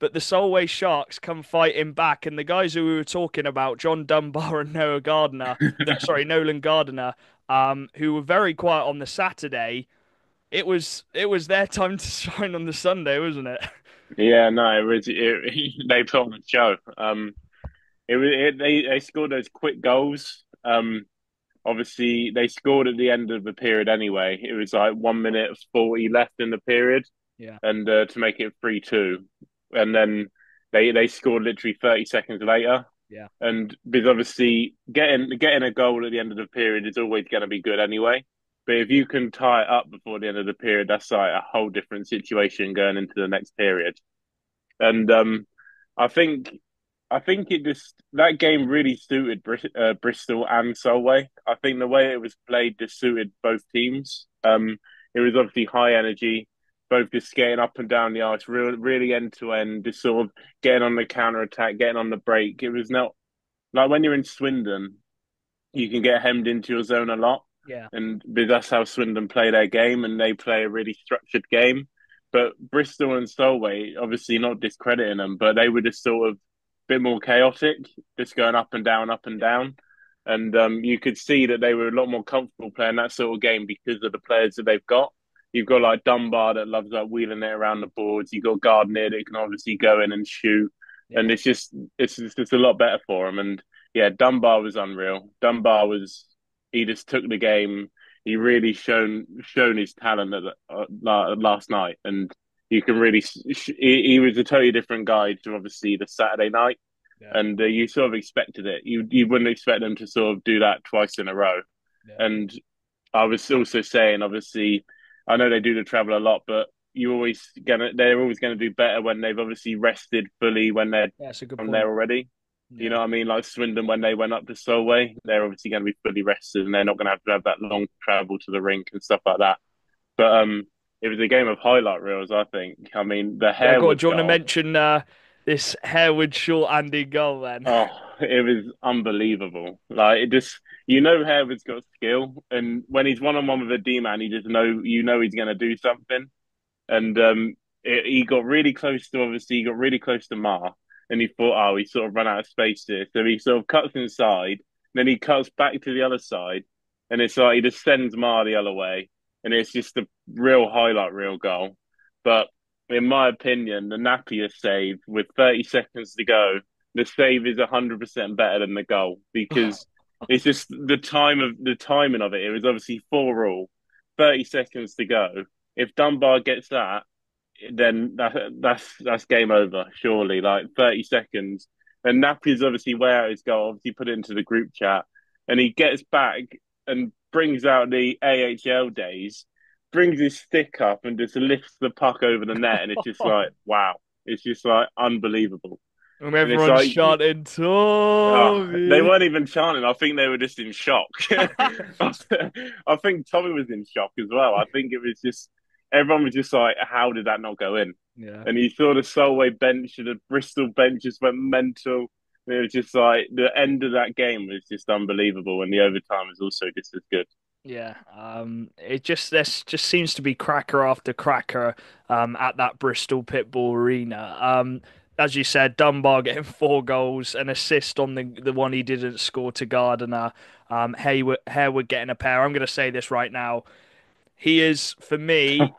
but the Solway Sharks come fighting back, and the guys who we were talking about, John Dunbar and Noah Gardner, Nolan Gardner, who were very quiet on the Saturday, it was their time to shine on the Sunday, wasn't it? Yeah, no, it was. They put on a show. They scored those quick goals. Obviously, they scored at the end of the period anyway. It was like 1 minute 40 left in the period, Yeah, and to make it 3-2, and then they scored literally 30 seconds later. yeah, And because obviously getting a goal at the end of the period is always going to be good anyway. But if you can tie it up before the end of the period, that's like a whole different situation going into the next period. And I think I think it just that game really suited Bristol and Solway. I think the way it was played just suited both teams. It was obviously high energy, both just skating up and down the ice, really end to end, just sort of getting on the counter attack, getting on the break. It was not like when you're in Swindon, you can get hemmed into your zone a lot, yeah, and that's how Swindon play their game, and they play a really structured game. But Bristol and Solway, obviously not discrediting them, but they were just sort of a bit more chaotic, just going up and down, up and yeah, down. And you could see that they were a lot more comfortable playing that sort of game because of the players that they've got. You've got like Dunbar that loves like wheeling it around the boards. You've got Gardner that can obviously go in and shoot, and yeah. it's just a lot better for them. And yeah, Dunbar was unreal. Dunbar was he just took the game. He really shown his talent last night, and you can really he was a totally different guy to obviously the Saturday night, Yeah, and you sort of expected it. You wouldn't expect them to sort of do that twice in a row. yeah. And I was also saying, obviously, I know they do the travel a lot, but they're always gonna do better when they've obviously rested fully when they're Yeah, that's a good from there point. already. You know Yeah. what I mean? Like Swindon when they went up to Solway, they're obviously going to be fully rested and they're not going to have that long travel to the rink and stuff like that. But it was a game of highlight reels, I think. I mean, the Yeah, go on. Harewood Do you want to goal, mention this Harewood short-handed goal then? oh, it was unbelievable. Like it just, Harewood's got skill, and when he's one on one with a D man, you know he's going to do something. And he got really close to obviously he got really close to Mar, and he thought, oh, he sort of run out of space here, so he sort of cuts inside, then he cuts back to the other side, and it's like he just sends Mar the other way, and it's just a real highlight reel goal. But in my opinion, the Napier save with 30 seconds to go, the save is 100% better than the goal because it's just the timing of it. It was obviously 4 all, 30 seconds to go. If Dunbar gets that, then that's game over. Surely, like 30 seconds. And Napier's obviously way out his goal. Obviously, put it into the group chat, and he gets back and brings out the AHL days, brings his stick up and just lifts the puck over the net, and it's just like wow. It's just like unbelievable, And and it's everyone's like chanting they Tommy. weren't even chanting. I think they were just in shock. I think Tommy was in shock as well. I think it was just everyone was just like, "How did that not go in?" Yeah. And you saw the Solway bench and the Bristol bench just went mental. And it was just like the end of that game was just unbelievable, and the overtime was also just as good. Yeah, it just this just seems to be cracker after cracker at that Bristol Pitbull Arena. As you said, Dunbar getting 4 goals, an assist on the one he didn't score to Gardiner. Harewood getting a pair. I'm going to say this right now. He is, for me,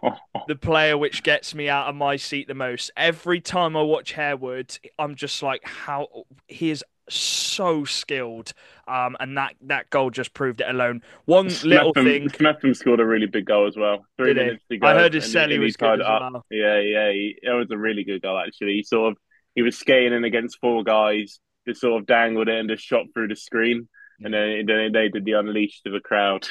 the player which gets me out of my seat the most. Every time I watch Harewood, I'm just like, how he is so skilled. And that goal just proved it alone. One little thing, Smetham scored a really big goal as well. Three did he? minutes to I go, heard his and celly he was good tied it as up. well. Yeah. It was a really good goal actually. He was skating in against four guys, just sort of dangled it and just shot through the screen. And Yeah. then they did the unleash to the crowd.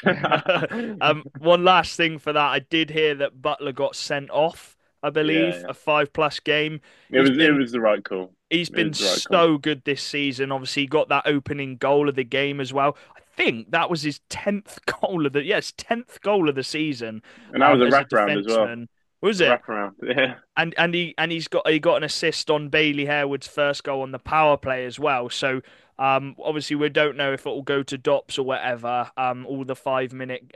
One last thing for that, I did hear that Butler got sent off, I believe, Yeah. a 5+ game. It He's was it been was the right call. he's It was been the right call. so good this season. Obviously, he got that opening goal of the game as well. I think that was his 10th goal of the yes, 10th goal of the season And that was a as a wraparound as well. defenseman. Was A it? wraparound. Yeah. He got an assist on Bailey Harewood's first goal on the power play as well. So obviously we don't know if it will go to DOPS or whatever. All the 5 minute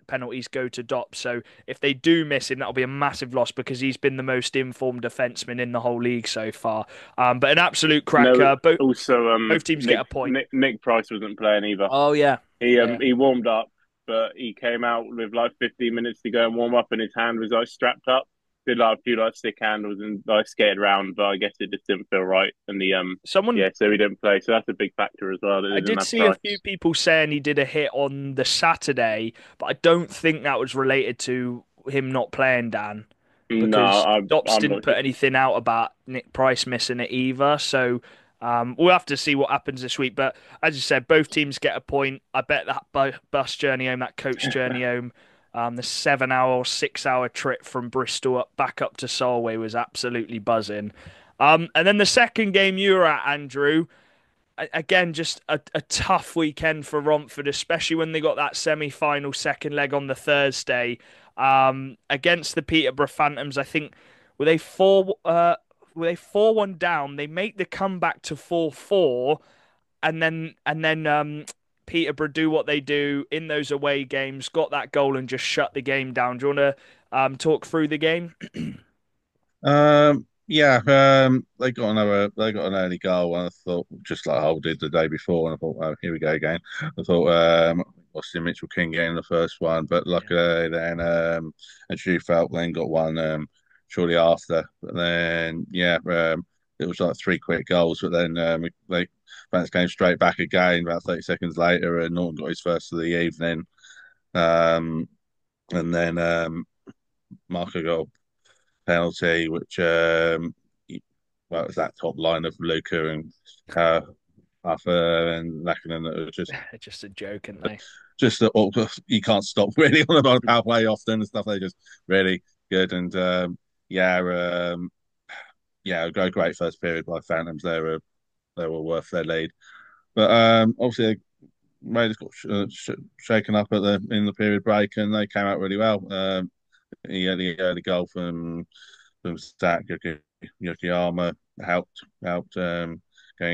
penalties go to DOPS. So if they do miss him, that'll be a massive loss because he's been the most informed defenseman in the whole league so far. But an absolute No, cracker. also Both teams get a point. Nick Price wasn't playing either. Oh yeah, yeah. He warmed up, but he came out with like 15 minutes to go and warm up, and his hand was like strapped up. Did like a few like stick handles and like skated around, but I guess it just didn't feel right. And Someone so he didn't play. So that's a big factor as well. That they I didn't did have see a few Price. people saying he did a hit on the Saturday, but I don't think that was related to him not playing, Dan, No, because Dops I'm didn't not put sure. anything out about Nick Price missing it either. So we'll have to see what happens this week. But as you said, both teams get a point. I bet that bus journey home, that coach journey home, the 7 hour, 6 hour trip from Bristol back up to Solway was absolutely buzzing. And then the second game you were at, Andrew, again, just a tough weekend for Romford, especially when they got that semi-final second leg on the Thursday against the Peterborough Phantoms. I think were they 4-1 down? They make the comeback to 4-4, and then Peterborough do what they do in those away games, got that goal and just shut the game down. Do you want to talk through the game? Yeah, they got an early goal, and I thought just like Hull did the day before, and I thought, oh, here we go again. I thought, Austin Mitchell King getting the first one, but luckily then and Drew Felt then got one shortly after. But then it was like three quick goals, but then they Vance came straight back again about 30 seconds later, and Norton got his first of the evening. Um, and then Marco got penalty, which well, it was that top line of Luca and uh, Arthur and Lachlan that was Just a joke, aren't they? just you can't stop really on a power play often and stuff. They just really good and yeah, a great first period by Phantoms. They were worth their lead, but obviously Raiders got shaken up in the period break and they came out really well. The goal from Zach Yokoyama helped going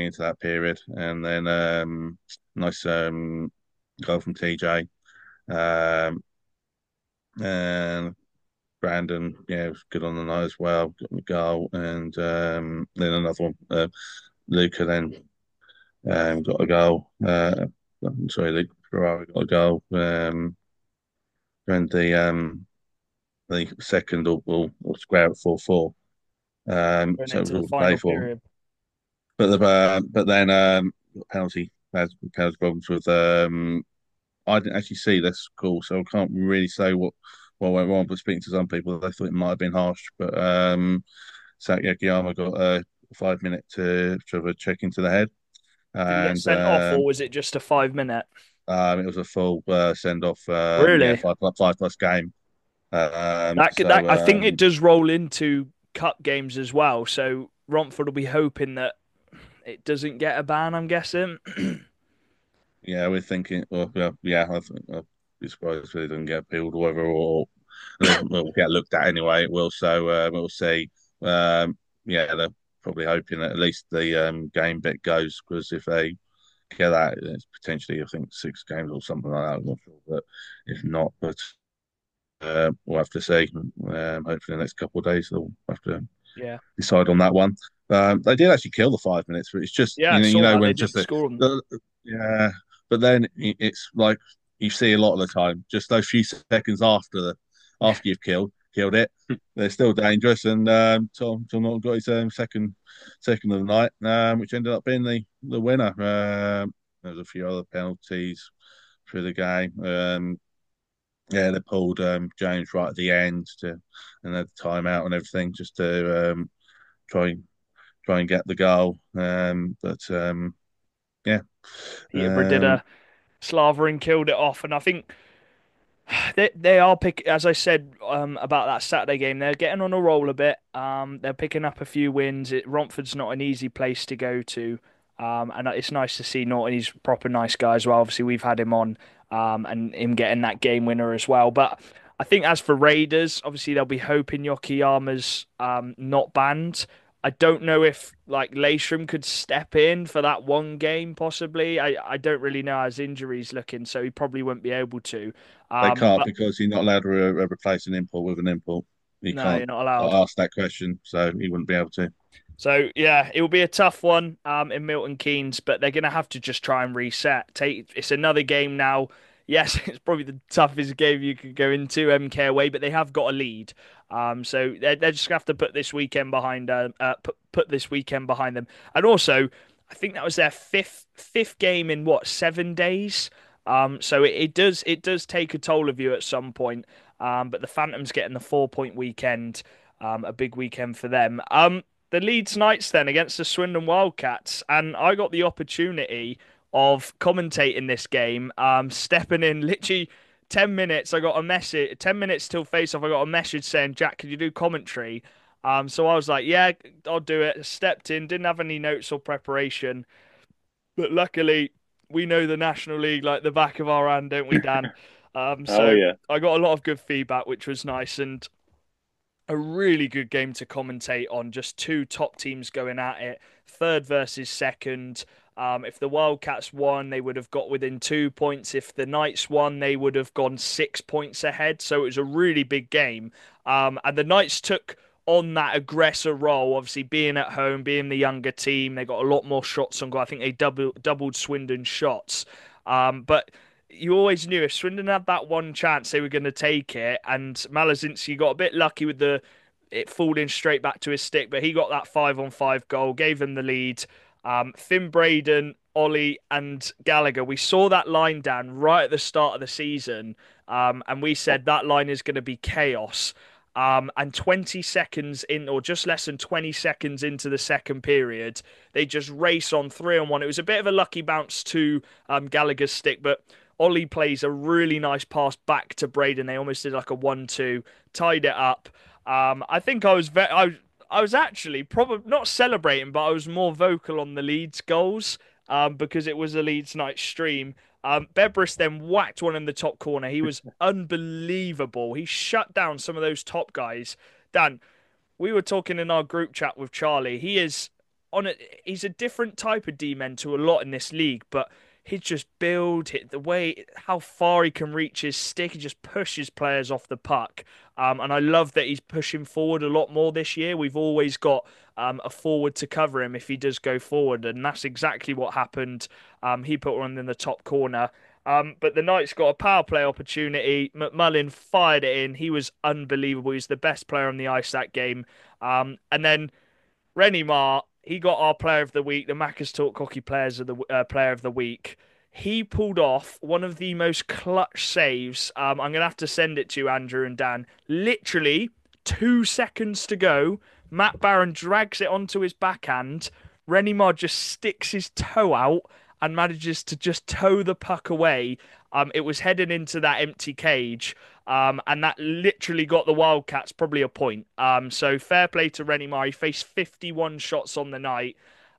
into that period, and then nice goal from TJ and Brandon, was good on the night as well, got the goal, and then another one. Luca then got a goal. Sorry, Luke Ferrari got a goal, and the second will square at 4-4. Going So it into was the all to play final for. period. But then penalty problems with I didn't actually see this call, so I can't really say what went wrong. But speaking to some people, they thought it might have been harsh. But Sak Yakiyama got a 5 minute to sort of a check into the head, Did he get and sent off, or was it just a 5 minute? it was a full send off. Really? 5+5 game. That I think it does roll into cup games as well. So Romford will be hoping that it doesn't get a ban, I'm guessing. Yeah, we're thinking. Well, yeah, I think I'll be surprised if it doesn't get appealed or whatever, or will get looked at anyway. It will, so we'll see. Yeah, they're probably hoping that at least the game bit goes because if they get that, it's potentially I think 6 games or something like that. I'm not sure, but if not, but we'll have to see. Hopefully, the next couple of days they'll have to Yeah. decide on that one. They did actually kill the 5 minutes, but it's just Yeah, I saw that they when just didn't score them. yeah, but then it's like you see a lot of the time, just those few seconds after after you've killed it, they're still dangerous. And Tom Norton got his second of the night, which ended up being the winner. There was a few other penalties through the game. Yeah, they pulled James right at the end and had the timeout and everything just to try try and get the goal. Yeah, Peterborough did um, a slaver and killed it off, and I think they are as I said about that Saturday game, they're getting on a roll a bit. They're picking up a few wins. Romford's not an easy place to go to, and it's nice to see Norton. He's a proper nice guy as well. Obviously, we've had him on, and him getting that game winner as well. But I think as for Raiders, obviously they'll be hoping Yokoyama's not banned. I don't know if like Laystrom could step in for that one game, possibly. I don't really know how his injury's looking, so he probably won't be able to. they can't But because he's not allowed to replace an import with an import. He no, you're can't not allowed. ask that question, so he wouldn't be able to. So yeah, it will be a tough one in Milton Keynes, but they're gonna have to just try and reset. It's another game now. Yes, it's probably the toughest game you could go into MK away, but they have got a lead. So they're just gonna have to put this weekend behind put this weekend behind them. And also, I think that was their fifth game in what 7 days. So it does take a toll of you at some point. But the Phantoms getting the 4 point weekend, a big weekend for them. The Leeds Knights then against the Swindon Wildcats, and I got the opportunity of commentating this game, stepping in literally 10 minutes. I got a message, 10 minutes till face off. I got a message saying, Jack, could you do commentary? So I was like, yeah, I'll do it. Stepped in, didn't have any notes or preparation, but luckily we know the National League like the back of our hand, don't we, Dan? Oh So yeah. I got a lot of good feedback, which was nice, and a really good game to commentate on. Just two top teams going at it, third versus second. If the Wildcats won, they would have got within 2 points. If the Knights won, they would have gone 6 points ahead. So it was a really big game. And the Knights took on that aggressor role, obviously being at home, being the younger team. They got a lot more shots on goal. I think they doubled Swindon's shots. But you always knew if Swindon had that one chance, they were going to take it. And Malazinski got a bit lucky with it falling straight back to his stick, but he got that 5-on-5 goal, gave them the lead. Finn Braden, Ollie, and Gallagher. We saw that line down right at the start of the season, and we said that line is going to be chaos. And 20 seconds in, or just less than 20 seconds into the second period, they just race on 3-on-1. It was a bit of a lucky bounce to Gallagher's stick, but Ollie plays a really nice pass back to Braden. They almost did like a 1-2, tied it up. I think I was actually probably not celebrating, but I was more vocal on the Leeds goals because it was a Leeds night stream. Bebris then whacked one in the top corner. He was unbelievable. He shut down some of those top guys. Dan, we were talking in our group chat with Charlie. He's a different type of D-man to a lot in this league, but he just the way how far he can reach his stick. He just pushes players off the puck. And I love that he's pushing forward a lot more this year. We've always got a forward to cover him if he does go forward, and that's exactly what happened. He put one in the top corner. But the Knights got a power play opportunity. McMullen fired it in. He was unbelievable. He was the best player on the ice that game. And then Rennie Mar, he got our player of the week, the Macca's Talk Hockey Players of the Player of the Week. He pulled off one of the most clutch saves. I'm gonna have to send it to you, Andrew and Dan. Literally 2 seconds to go. Matt Barron drags it onto his backhand. Rennie Mar just sticks his toe out and manages to just toe the puck away. It was heading into that empty cage. And that literally got the Wildcats probably a point. So fair play to Rennie Mar. He faced 51 shots on the night.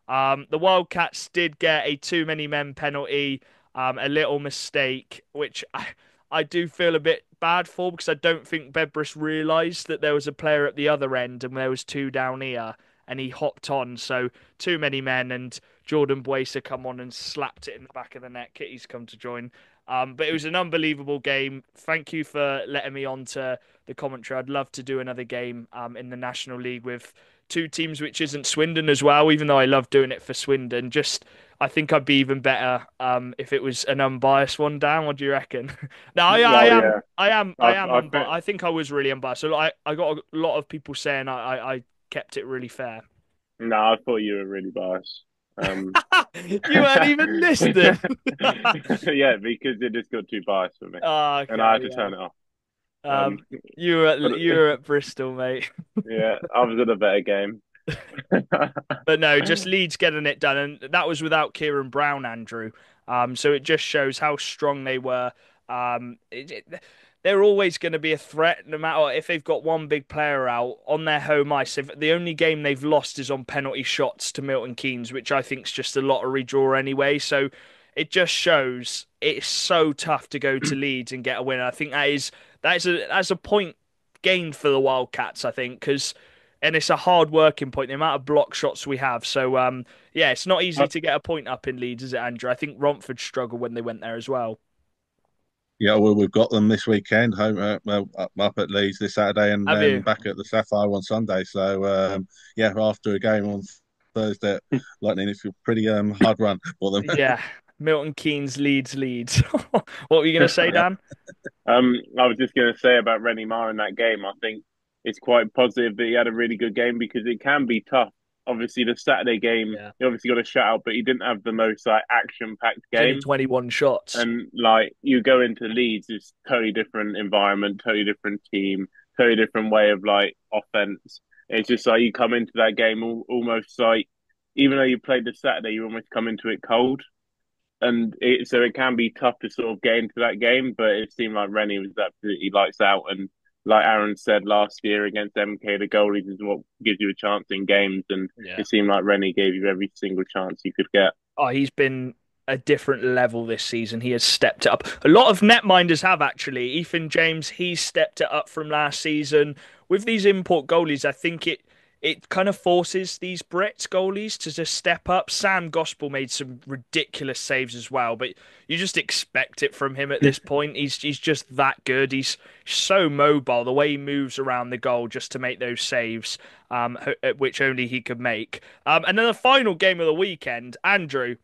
The Wildcats did get a too many men penalty, a little mistake, which I do feel a bit bad for because I don't think Bebris realised that there was a player at the other end and there was two down here and he hopped on. So too many men and Jordan Buesa come on and slapped it in the back of the net. Kitty's come to join. But it was an unbelievable game. Thank you for letting me on to the commentary. I'd love to do another game in the National League with two teams which isn't Swindon as well, even though I love doing it for Swindon. Just I think I'd be even better if it was an unbiased one. Dan, what do you reckon? No, I Well, am, yeah, I I am I unbiased. think I think I was really unbiased. So I got a lot of people saying I kept it really fair. no, I thought you were really biased. You weren't even listening. Yeah, because it just got too biased for me, Oh, and I had okay, to yeah. turn it off. Um, but You were at Bristol, mate. yeah, I was in a better game. But no, just Leeds getting it done, and that was without Kieran Brown, Andrew. So it just shows how strong they were. They're always going to be a threat, no matter if they've got one big player out on their home ice. The only game they've lost is on penalty shots to Milton Keynes, which I think is just a lottery draw anyway. So it just shows it's so tough to go to Leeds and get a win. I think that's a point gained for the Wildcats. I think because and it's a hard working point, the amount of block shots we have. So yeah, it's not easy to get a point up in Leeds, is it, Andrew? I think Romford struggled when they went there as well. Yeah, well, we've got them this weekend, home well, up at Leeds this Saturday, and Have then you? back at the Sapphire on Sunday. So yeah, after a game on Thursday at Lightning, it's a pretty hard run for them. Yeah. Milton Keynes, Leeds. What were you going to say, Yeah, Dan? I was just going to say about Rennie Maher in that game. I think it's quite positive that he had a really good game because it can be tough. Obviously, the Saturday game, Yeah. he obviously got a shout out, but he didn't have the most like action-packed It's only game. 21 shots. And like you go into Leeds, it's totally different environment, totally different team, totally different way of like offense. It's just like you come into that game almost like, even though you played the Saturday, you almost come into it cold, and so it can be tough to sort of get into that game. But it seemed like Rennie was absolutely lights out, and like Aaron said last year against MK, the goalies is what gives you a chance in games, and Yeah. it seemed like Rennie gave you every single chance you could get. Oh, he's been a different level this season. He has stepped it up. A lot of netminders have actually. Ethan James, he's stepped it up from last season. With these import goalies, I think it kind of forces these Brits goalies to just step up. Sam Gospel made some ridiculous saves as well, but you just expect it from him at this point. He's just that good. He's so mobile, the way he moves around the goal just to make those saves, which only he could make. And then the final game of the weekend, Andrew.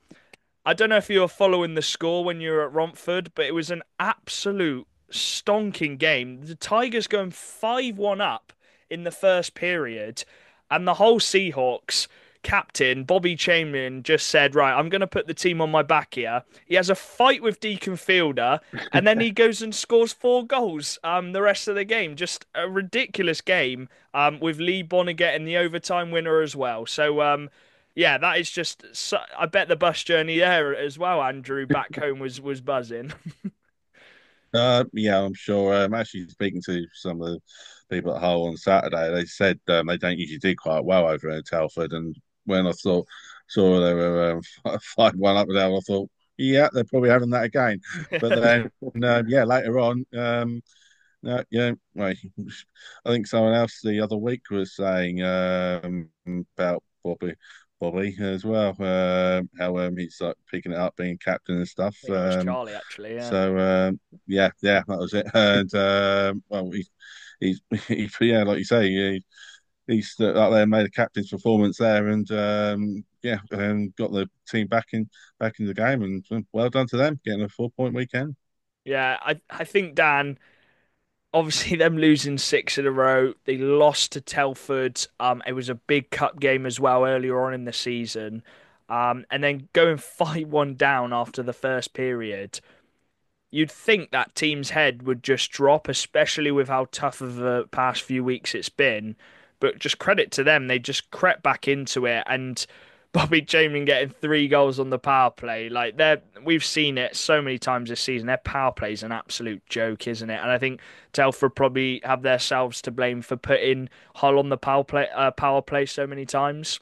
I don't know if you were following the score when you were at Romford, but it was an absolute stonking game. The Tigers going 5-1 up in the first period, and the whole Seahawks captain, Bobby Chamberlain, just said, right, I'm going to put the team on my back here. He has a fight with Deacon Fielder, and then he goes and scores 4 goals the rest of the game. Just a ridiculous game with Lee Bonner getting the overtime winner as well. So, yeah, that is just. I bet the bus journey there as well, Andrew, back home was buzzing. yeah, I'm sure. Actually, speaking to some of the people at Hull on Saturday, they said they don't usually do quite well over in Telford. And when I saw they were 5-1 up and down, I thought, yeah, they're probably having that again. But then, yeah, later on, yeah, well, I think someone else the other week was saying about Bobby as well, how he's like picking it up, being captain and stuff. I think that was Charlie actually. Yeah. So yeah, that was it. And well, yeah, like you say, he's out there made a captain's performance there, and yeah, and got the team back in the game, and well done to them getting a 4 point weekend. Yeah, I think Dan. Obviously, them losing 6 in a row. They lost to Telford. It was a big cup game as well earlier on in the season. And then going 5-1 down after the first period. You'd think that team's head would just drop, especially with how tough of the past few weeks it's been. But just credit to them, they just crept back into it. And Bobby Chamberlain getting 3 goals on the power play, we've seen it so many times this season. Their power play is an absolute joke, isn't it? And I think Telford probably have themselves to blame for putting Hull on the power play so many times.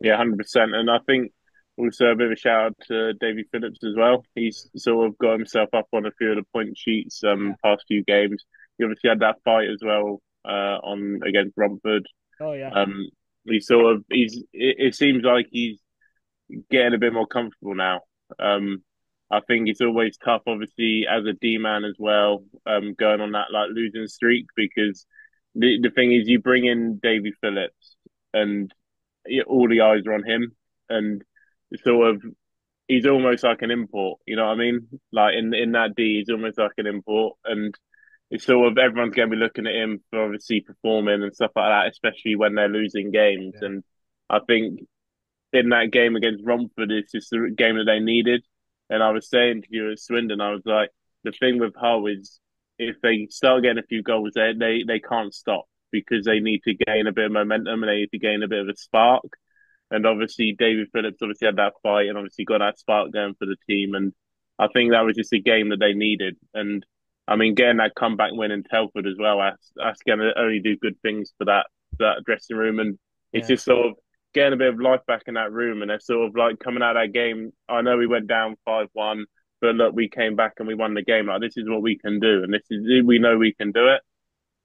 Yeah, 100%. And I think also a bit of a shout out to Davy Phillips as well. He's sort of got himself up on a few of the point sheets Yeah. past few games. He obviously had that fight as well on against Romford. Oh yeah. It seems like he's getting a bit more comfortable now. Um, I think it's always tough, obviously, as a D man as well, going on that like losing streak because the thing is, you bring in Davy Phillips and all the eyes are on him, and sort of he's almost like an import. You know what I mean? Like in that D, he's almost like an import, and it's sort of everyone's going to be looking at him for obviously performing and stuff like that, especially when they're losing games. Yeah. And I think in that game against Romford, it's just the game that they needed. And I was saying to you at Swindon, I was like, the thing with Hull is if they start getting a few goals, they can't stop because they need to gain a bit of momentum and they need to gain a bit of a spark. And obviously, David Phillips obviously had that fight and obviously got that spark going for the team. And I think that was just a game that they needed. And I mean, getting that comeback win in Telford as well, that's going to only do good things for that dressing room. And it's Yeah. just sort of getting a bit of life back in that room. And they're sort of like coming out of that game. I know we went down 5-1, but look, we came back and we won the game. Like, this is what we can do. And we know we can do it.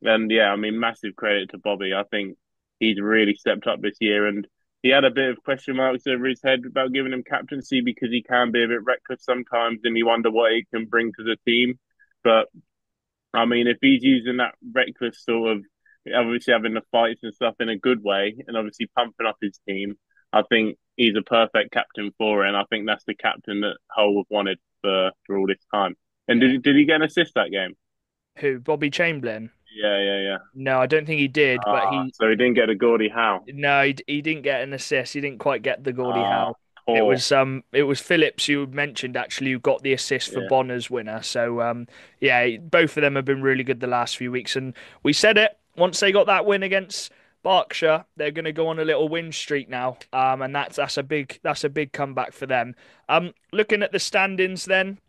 And yeah, I mean, massive credit to Bobby. I think he's really stepped up this year, and he had a bit of question marks over his head about giving him captaincy because he can be a bit reckless sometimes, and you wonder what he can bring to the team. But I mean, if he's using that reckless sort of, obviously having the fights and stuff in a good way, and obviously pumping up his team, I think he's a perfect captain for it. And I think that's the captain that Hull have wanted for all this time. And Yeah. did he get an assist that game? Who? Bobby Chamberlain? Yeah. No, I don't think he did, but he So he didn't get a Gordie Howe. no, he didn't get an assist. He didn't quite get the Gordie Ah, Howe. poor. It was Phillips you mentioned actually who got the assist for Yeah. Bonner's winner. So yeah, both of them have been really good the last few weeks, and we said it once they got that win against Berkshire, they're going to go on a little win streak now, and that's a big comeback for them. Looking at the standings then.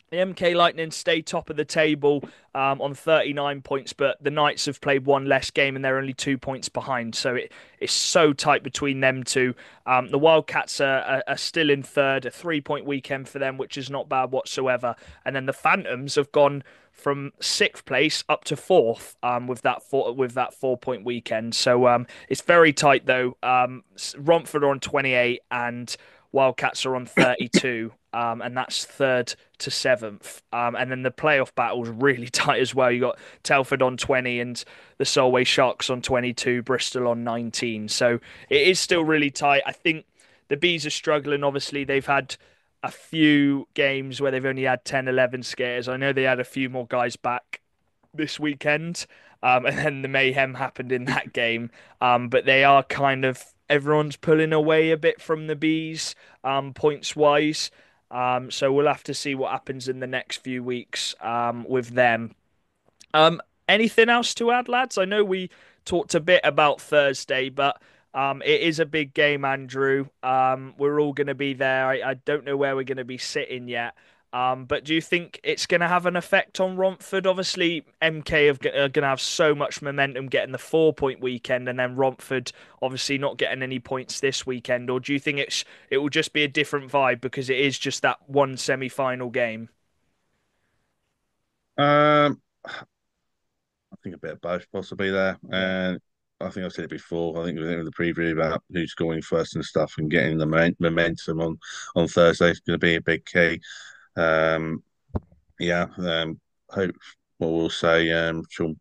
The MK Lightning stay top of the table on 39 points, but the Knights have played one less game and they're only 2 points behind. So it's so tight between them two. The Wildcats are still in third, a 3 point weekend for them, which is not bad whatsoever. And then the Phantoms have gone from sixth place up to fourth with that 4 point weekend. So it's very tight though. Romford are on 28 and Wildcats are on 32, and that's third to seventh. And then the playoff battle's really tight as well. You got Telford on 20 and the Solway Sharks on 22, Bristol on 19. So it is still really tight. I think the Bees are struggling. Obviously, they've had a few games where they've only had 10, 11 scares. I know they had a few more guys back this weekend. And then the mayhem happened in that game. But they are kind of everyone's pulling away a bit from the Bees, points wise. So we'll have to see what happens in the next few weeks with them. Anything else to add, lads? I know we talked a bit about Thursday, but it is a big game, Andrew. We're all going to be there. I don't know where we're going to be sitting yet. But do you think it's going to have an effect on Romford? Obviously, MK are going to have so much momentum getting the 4 point weekend, and then Romford obviously not getting any points this weekend. Or do you think it will just be a different vibe because it is just that one semi-final game? Um, I think a bit of both possibly there, Yeah, and I think I've said it before. I think we were in the preview about who's going first and stuff, and getting the momentum on Thursday is going to be a big key. Um, yeah, hope what we'll say. Sean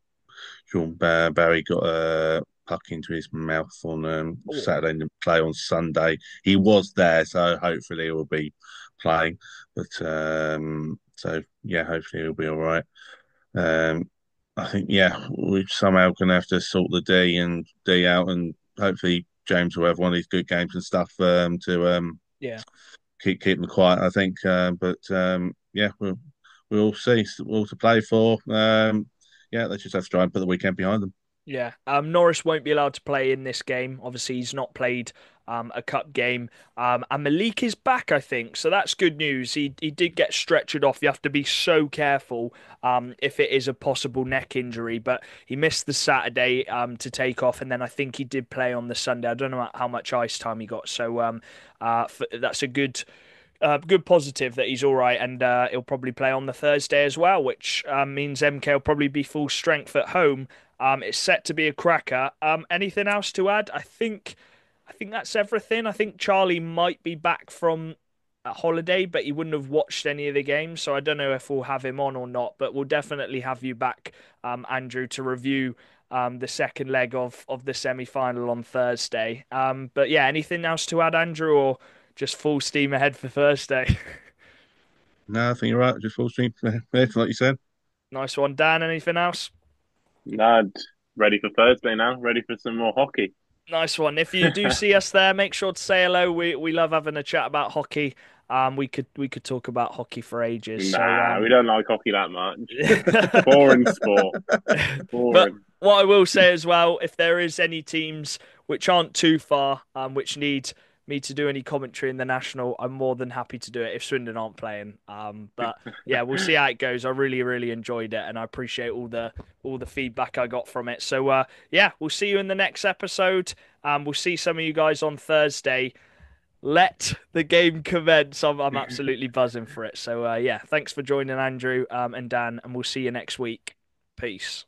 Barry got a puck into his mouth on oh, Saturday and play on Sunday. He was there, so hopefully he'll be playing. But so yeah, hopefully he'll be all right. Um, I think yeah, we're somehow gonna have to sort the D out, and hopefully James will have one of these good games and stuff to yeah. keep them quiet. I think, but yeah, we'll see. It's all to play for. Yeah, they just have to try and put the weekend behind them. Yeah, Norris won't be allowed to play in this game. Obviously, he's not played a cup game. And Malik is back, I think, so that's good news. He did get stretchered off. You have to be so careful if it is a possible neck injury. But he missed the Saturday to take off, and then I think he did play on the Sunday. I don't know how much ice time he got, so that's a good positive that he's all right, and he'll probably play on the Thursday as well, which means MK will probably be full strength at home. It's set to be a cracker. Anything else to add? I think that's everything. I think Charlie might be back from a holiday, but he wouldn't have watched any of the games, so I don't know if we'll have him on or not. But we'll definitely have you back, Andrew, to review the second leg of the semi final on Thursday. But yeah, anything else to add, Andrew, or just full steam ahead for Thursday. No, I think you're right. Just full stream ahead, like you said. Nice one, Dan. Anything else? Lad, ready for Thursday now. Ready for some more hockey. Nice one. If you do see us there, make sure to say hello. We love having a chat about hockey. We could talk about hockey for ages. Nah, we don't like hockey that much. So Boring sport. But Boring. what I will say as well, if there is any teams which aren't too far, which need me to do any commentary in the national, I'm more than happy to do it if Swindon aren't playing. But yeah, we'll see how it goes. I really, really enjoyed it, and I appreciate all the feedback I got from it. So yeah, we'll see you in the next episode. We'll see some of you guys on Thursday. Let the game commence. I'm absolutely buzzing for it. So yeah, thanks for joining, Andrew and Dan, and we'll see you next week. Peace.